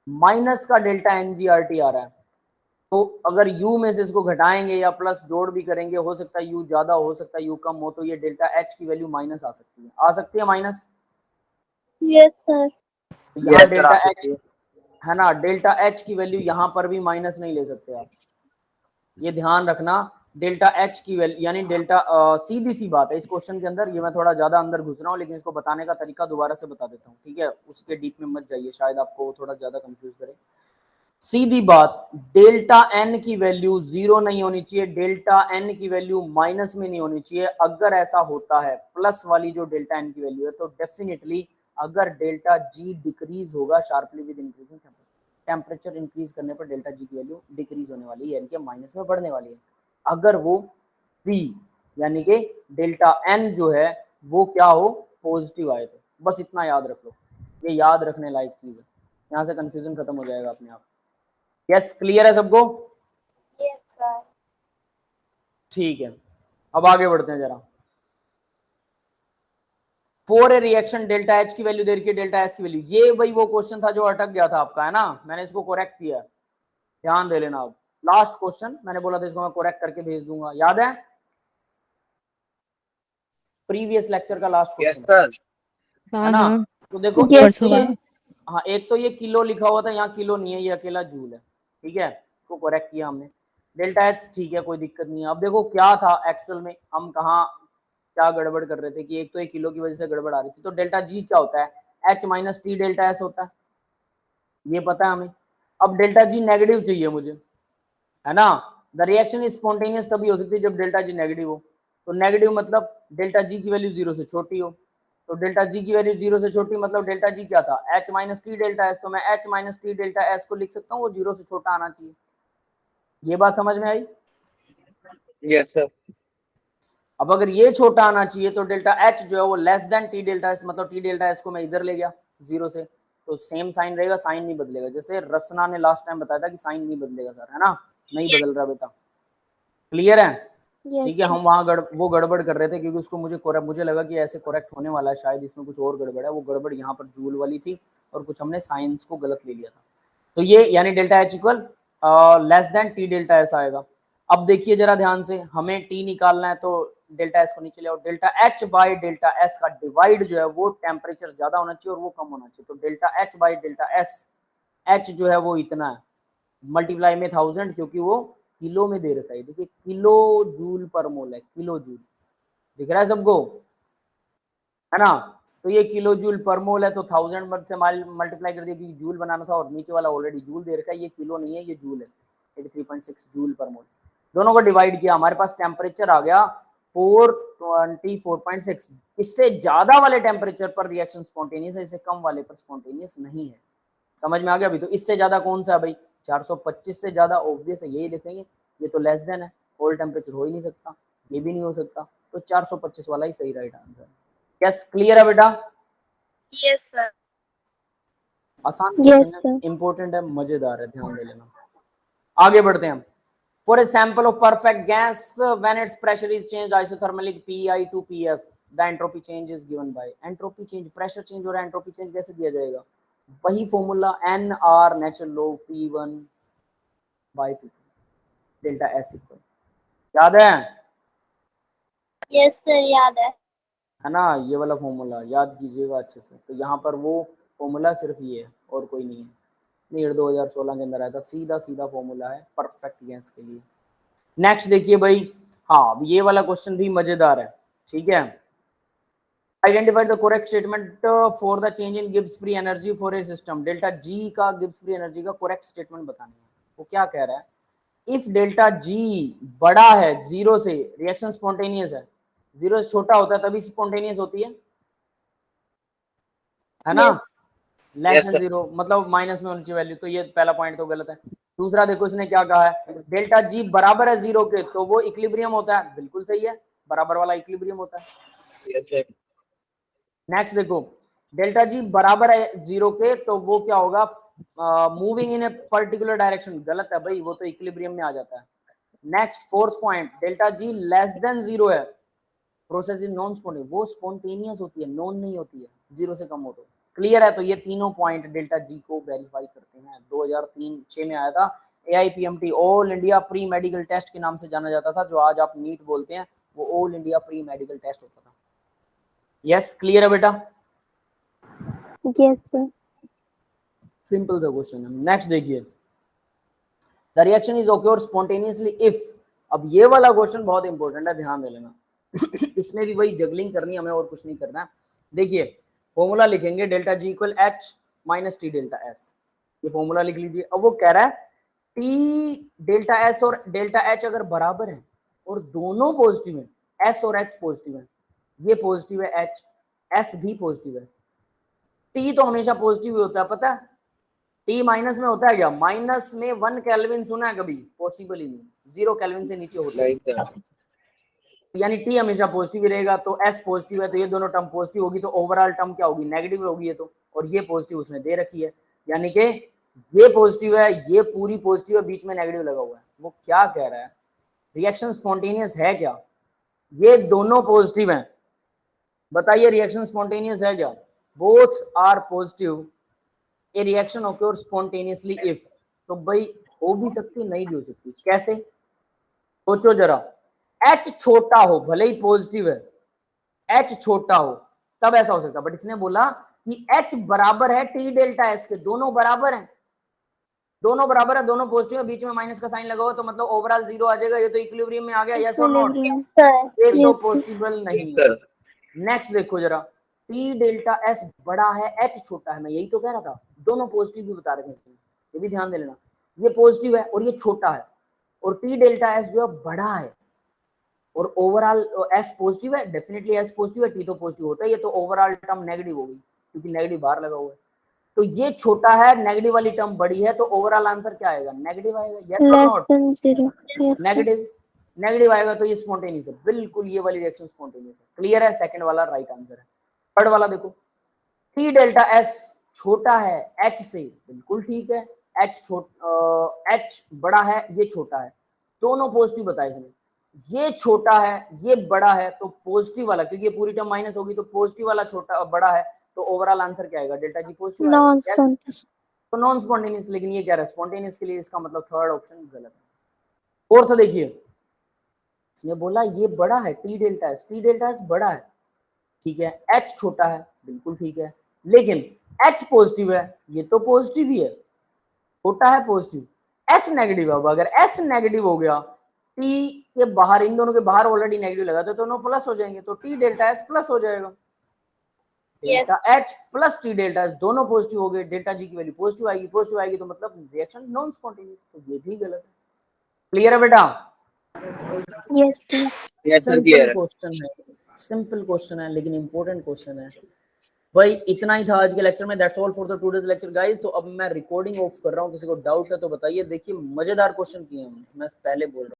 माइनस का डेल्टा एनजीआरटी आ रहा है। तो अगर u में से इसको घटाएंगे या प्लस जोड़ भी करेंगे, हो सकता है u ज्यादा, हो सकता है u कम हो, तो ये डेल्टा h की वैल्यू माइनस आ सकती है माइनस। Yes, sir. यहाँ डेल्टा h है ना, डेल्टा h की वैल्यू यहाँ पर भी माइनस नहीं ले सकते आप, ये ध्यान रखना। डेल्टा h की वैल्यू यानी डेल्टा सीधी सी बात है इस क्वेश्चन के अंदर, ये मैं थोड़ा ज्यादा अंदर घुस रहा हूँ, लेकिन इसको बताने का तरीका दोबारा से बता देता हूँ, ठीक है? उसके डीप में मत जाइए, शायद आपको थोड़ा ज्यादा कंफ्यूज करे। सीधी बात, डेल्टा एन की वैल्यू 0 नहीं होनी चाहिए, डेल्टा एन की वैल्यू माइनस में नहीं होनी चाहिए। अगर ऐसा होता है, प्लस वाली जो डेल्टा एन की वैल्यू है, तो डेफिनेटली अगर डेल्टा जी डिक्रीज होगा sharply with increasing temperature, increase करने पर डेल्टा जी की वैल्यू डिक्रीज होने वाली है, यानी कि माइनस में बढ़ने वाली है। अगर वो पी यानी कि डेल्टा एन जो है वो क्या हो? पॉजिटिव आए, तो बस इतना याद रख लो, ये याद रखने लायक चीज है, यहाँ से कंफ्यूजन खत्म हो जाएगा अपने आप। यस, क्लियर है सबको? Yes, sir. ठीक है, अब आगे बढ़ते हैं जरा। For a reaction delta H की वैल्यू दे रखी है, डेल्टा एस की वैल्यू, ये भाई वो क्वेश्चन था जो अटक गया था आपका, है ना? मैंने इसको करेक्ट किया, ध्यान दे लेना। अब लास्ट क्वेश्चन मैंने बोला था इसको मैं करेक्ट करके भेज दूंगा, याद है? प्रीवियस लेक्चर का लास्ट यस क्वेश्चन, सर। है ना? तो देखो Yes, एक तो sir. ये, हाँ एक तो ये किलो लिखा हुआ था, यहाँ किलो नहीं है, ये अकेला जूल है, ठीक है? इसको करेक्ट किया हमने। डेल्टा एच ठीक है, कोई दिक्कत नहीं है। अब देखो क्या था एक्चुअल में, हम कहाँ क्या गड़बड़ कर रहे थे कि एक तो एक किलो की वजह से गड़बड़ आ रही थी। तो डेल्टा जी क्या होता है? H minus T delta S होता है, ये पता है हमें। अब डेल्टा जी नेगेटिव चाहिए मुझे, है ना? द रिएक्शन इज स्पॉन्टेनियस तभी हो सकती है जब डेल्टा जी नेगेटिव हो। तो नेगेटिव मतलब डेल्टा जी की वैल्यू 0 से छोटी हो, तो डेल्टा जी की वैल्यू 0 से छोटी मतलब डेल्टा जी क्या था? H minus T delta S. तो मैं H minus T delta S को लिख सकता हूँ, वो 0 से छोटा आना चाहिए। ये बात समझ में आई? Yes sir. अब अगर ये छोटा आना चाहिए तो डेल्टा एच जो है वो less than T delta S, मतलब टी डेल्टा एस को मैं इधर ले गया 0 से, तो सेम साइन रहेगा, साइन नहीं बदलेगा। जैसे रचना ने लास्ट टाइम बताया था कि साइन नहीं बदलेगा सर, है ना, नहीं बदल रहा बेटा, क्लियर है? Yes, ठीक है, हम वहाँ वो गड़बड़ कर रहे थे क्योंकि उसको मुझे लगा कि ऐसे करेक्ट होने वाला है, शायद इसमें कुछ और गड़बड़ है। वो गड़बड़ यहाँ पर जूल वाली थी और कुछ हमने साइंस को गलत ले लिया था। तो ये यानी delta H equal less than T delta S आएगा। अब देखिए जरा ध्यान से, हमें टी निकालना है तो डेल्टा एस को नीचे ले आओ। Delta H by delta S का डिवाइड जो है वो टेम्परेचर ज्यादा होना चाहिए और वो कम होना चाहिए। तो delta H by delta S, H जो है वो इतना है, मल्टीप्लाई में 1000 क्योंकि वो किलो में दे रखा है। देखिए किलो जूल पर मोल है, किलो जूल दिख रहा है सबको, है ना। तो ये किलो जूल पर मोल है तो 1000 से मल्टीप्लाई कर दिया क्योंकि जूल बनाना था और नीचे वाला ऑलरेडी जूल दे रखा है। ये किलो नहीं है, ये जूल है, 83.6 जूल पर मोल। दोनों को डिवाइड किया, हमारे पास टेम्परेचर आ गया 424.6। इससे ज्यादा वाले टेम्परेचर पर रिएक्शन स्पॉन्टेनियस है, इससे कम वाले पर स्पॉन्टेनियस नहीं है। समझ में आ गया अभी? तो इससे ज्यादा कौन सा है भाई? 425 से ज्यादा ऑब्वियस है, यही लिखेंगे। ये तो लेस देन है, होल टेम्परेचर हो ही नहीं सकता, ये भी नहीं हो सकता, तो 425 वाला ही सही राइट आंसर है। यस, क्लियर है बेटा? yes, sir. आसान Yes, क्वेश्चन है, इंपॉर्टेंट है, मजेदार है, ध्यान दे लेना। आगे बढ़ते हैं हम। For a sample of perfect gas when it's pressure is changed isothermally PI to PF the entropy change is given by. Entropy change, pressure change हो रहा है, एंट्रोपी चेंज कैसे दिया जाएगा? वही formula NR natural law P1 by P2 delta S equal, याद है? Yes, sir, याद है ना, ये वाला फॉर्मूला याद कीजिएगा अच्छे से। तो यहाँ पर वो फॉर्मूला सिर्फ ये है और कोई नहीं है। नीट 2016 के अंदर आया था, सीधा सीधा फॉर्मूला है परफेक्ट गैस के लिए। नेक्स्ट देखिए भाई, हाँ ये वाला क्वेश्चन भी मजेदार है, ठीक है। Identify the correct statement for the change in Gibbs free energy for a system. Delta G का गिब्स फ्री एनर्जी का करेक्ट स्टेटमेंट बताना है। वो क्या कह रहा है? इफ डेल्टा जी बड़ा है जीरो से, रिएक्शन स्पॉन्टेनियस है, जीरो से छोटा होता है तभी स्पॉन्टेनियस होती है ना, लेस देन जीरो मतलब माइनस में होनी चाहिए वैल्यू। तो ये पहला पॉइंट तो गलत है। दूसरा देखो इसने क्या कहा है, डेल्टा जी बराबर है जीरो के तो वो इक्विलिब्रियम होता है, बिल्कुल सही है, बराबर वाला इक्विलिब्रियम होता है। नेक्स्ट देखो, डेल्टा जी बराबर है जीरो के तो वो क्या होगा? Moving in a particular direction, गलत है भाई, वो तो इक्विलिब्रियम में आ जाता है। Next fourth point, delta G less than zero है, प्रोसेस इज नॉन स्पॉन्टेनियस, वो स्पॉन्टेनियस होती है, नॉन नहीं होती है, जीरो से कम हो तो। क्लियर है? तो ये तीनों पॉइंट डेल्टा जी को वेरीफाई करते हैं। 2003-6 में आया था, AIPMT all India pre medical test के नाम से जाना जाता था, जो आज आप नीट बोलते हैं, वो all India pre medical test होता था। यस, क्लियर है बेटा? Yes, sir. सिंपल सा क्वेश्चन है। नेक्स्ट देखिए, the reaction is occur spontaneously if. अब ये वाला क्वेश्चन बहुत इंपॉर्टेंट है, ध्यान दे लेना। इसमें भी वही जगलिंग करनी है हमें और कुछ नहीं करना है। देखिए फॉर्मूला लिखेंगे, delta G equal H minus T delta S, ये फॉर्मूला लिख लीजिए। अब वो कह रहा है टी डेल्टा एस और डेल्टा एच अगर बराबर है और दोनों पॉजिटिव है, एस और एच पॉजिटिव है, ये पॉजिटिव है एच, एस भी पॉजिटिव है, टी तो हमेशा पॉजिटिव ही होता है, पता है? टी माइनस में होता है क्या? माइनस में 1 केल्विन सुना है कभी? पॉसिबल ही नहीं, 0 केल्विन से नीचे होता है, यानी टी हमेशा पॉजिटिव ही रहेगा। तो एस पॉजिटिव है तो ये दोनों टर्म पॉजिटिव होगी, तो ओवरऑल टर्म क्या होगी? नेगेटिव होगी ये तो, और ये पॉजिटिव उसने दे रखी है, यानी कि ये पॉजिटिव है, ये पूरी पॉजिटिव है, बीच में नेगेटिव लगा हुआ है। वो क्या कह रहा है? रिएक्शन स्पॉन्टेनियस है क्या? ये दोनों पॉजिटिव हैं, बताइए रिएक्शन स्पॉन्टेनियस है क्या? Both are positive, a reaction occur spontaneously if. तो भाई हो भी सकती, नहीं भी हो सकती, कैसे? सोचो जरा, एच छोटा हो, भले ही पॉजिटिव है, एच छोटा हो तब ऐसा हो सकता, बट इसने बोला कि एच बराबर है टी डेल्टा एस के, दोनों बराबर हैं, दोनों बराबर है, दोनों पॉजिटिव है, बीच में माइनस का साइन लगा हुआ, तो मतलब ओवरऑल जीरो आ जाएगा, ये तो इक्विलिब्रियम में आ गया। यस और नॉट? Yes, sir. ये तो Yes, पॉसिबल नहीं है। नेक्स्ट देखो जरा, टी डेल्टा एस बड़ा है, एच छोटा है, मैं यही तो कह रहा था, दोनों पॉजिटिव भी बता रहे हैं, ये भी ध्यान दे लेना, ये पॉजिटिव है और ये छोटा है, और टी डेल्टा एस जो है बड़ा है और ओवरऑल एस पॉजिटिव है, डेफिनेटली एस पॉजिटिव है, टी तो पॉजिटिव होता है, ये तो ओवरऑल टर्म नेगेटिव हो गई क्योंकि नेगेटिव बाहर लगा हुआ है, तो ये छोटा है, नेगेटिव वाली टर्म बड़ी है, तो ओवरऑल आंसर क्या आएगा? नेगेटिव आएगा। यस और less not? than zero. Yes, sir. Negative, negative आएगा तो ये स्पॉन्टेनियस है, बिल्कुल ये वाली रिएक्शन स्पॉन्टेनियस है। क्लियर है? सेकंड वाला राइट आंसर है। थर्ड वाला देखो, टी डेल्टा एस छोटा है h से, बिल्कुल ठीक है, h बड़ा है, ये छोटा है, दोनों पॉजिटिव बताए इसने। ये छोटा है, ये बड़ा है, तो पॉजिटिव वाला, क्योंकि ये पूरी टर्म माइनस होगी तो पॉजिटिव वाला छोटा बड़ा है, तो ओवरऑल आंसर क्या आएगा, डेल्टा जी पॉजिटिव आएगा। Non Yes? स्पॉन्टेनियस। तो नॉन स्पॉन्टेनियस, लेकिन ये कह रहा है स्पॉन्टेनियस के लिए, इसका मतलब थर्ड ऑप्शन गलत है। फोर्थ देखिए, इसने बोला ये बड़ा है, टी डेल्टा एस बड़ा है, ठीक है, एच छोटा है, बिल्कुल ठीक है, लेकिन एच पॉजिटिव है, ये तो पॉजिटिव ही है, छोटा है पॉजिटिव, एस नेगेटिव। अब अगर एस नेगेटिव हो गया, टी के बाहर, इन दोनों के बाहर ऑलरेडी नेगेटिव लगा तो दोनों प्लस हो जाएंगे, तो टी डेल्टा एस प्लस हो जाएगा। Yes. Delta H plus T delta S दोनों पॉजिटिव हो गए, डेल्टा जी की वैल्यू पॉजिटिव आएगी तो मतलब रिएक्शन नॉन स्पॉन्टेनियस, तो ये भी गलत है। क्लियर है बेटा? Yes sir. Yes sir, simple clear है। क्वेश्चन है, सिंपल क्वेश्चन है, लेकिन इंपॉर्टेंट क्वेश्चन है भाई। इतना ही था आज के लेक्चर में, that's all for the today's lecture guys. तो अब मैं रिकॉर्डिंग ऑफ कर रहा हूँ, किसी को डाउट है तो बताइए। देखिए मजेदार क्वेश्चन किए हैं, मैं पहले बोल रहा हूँ।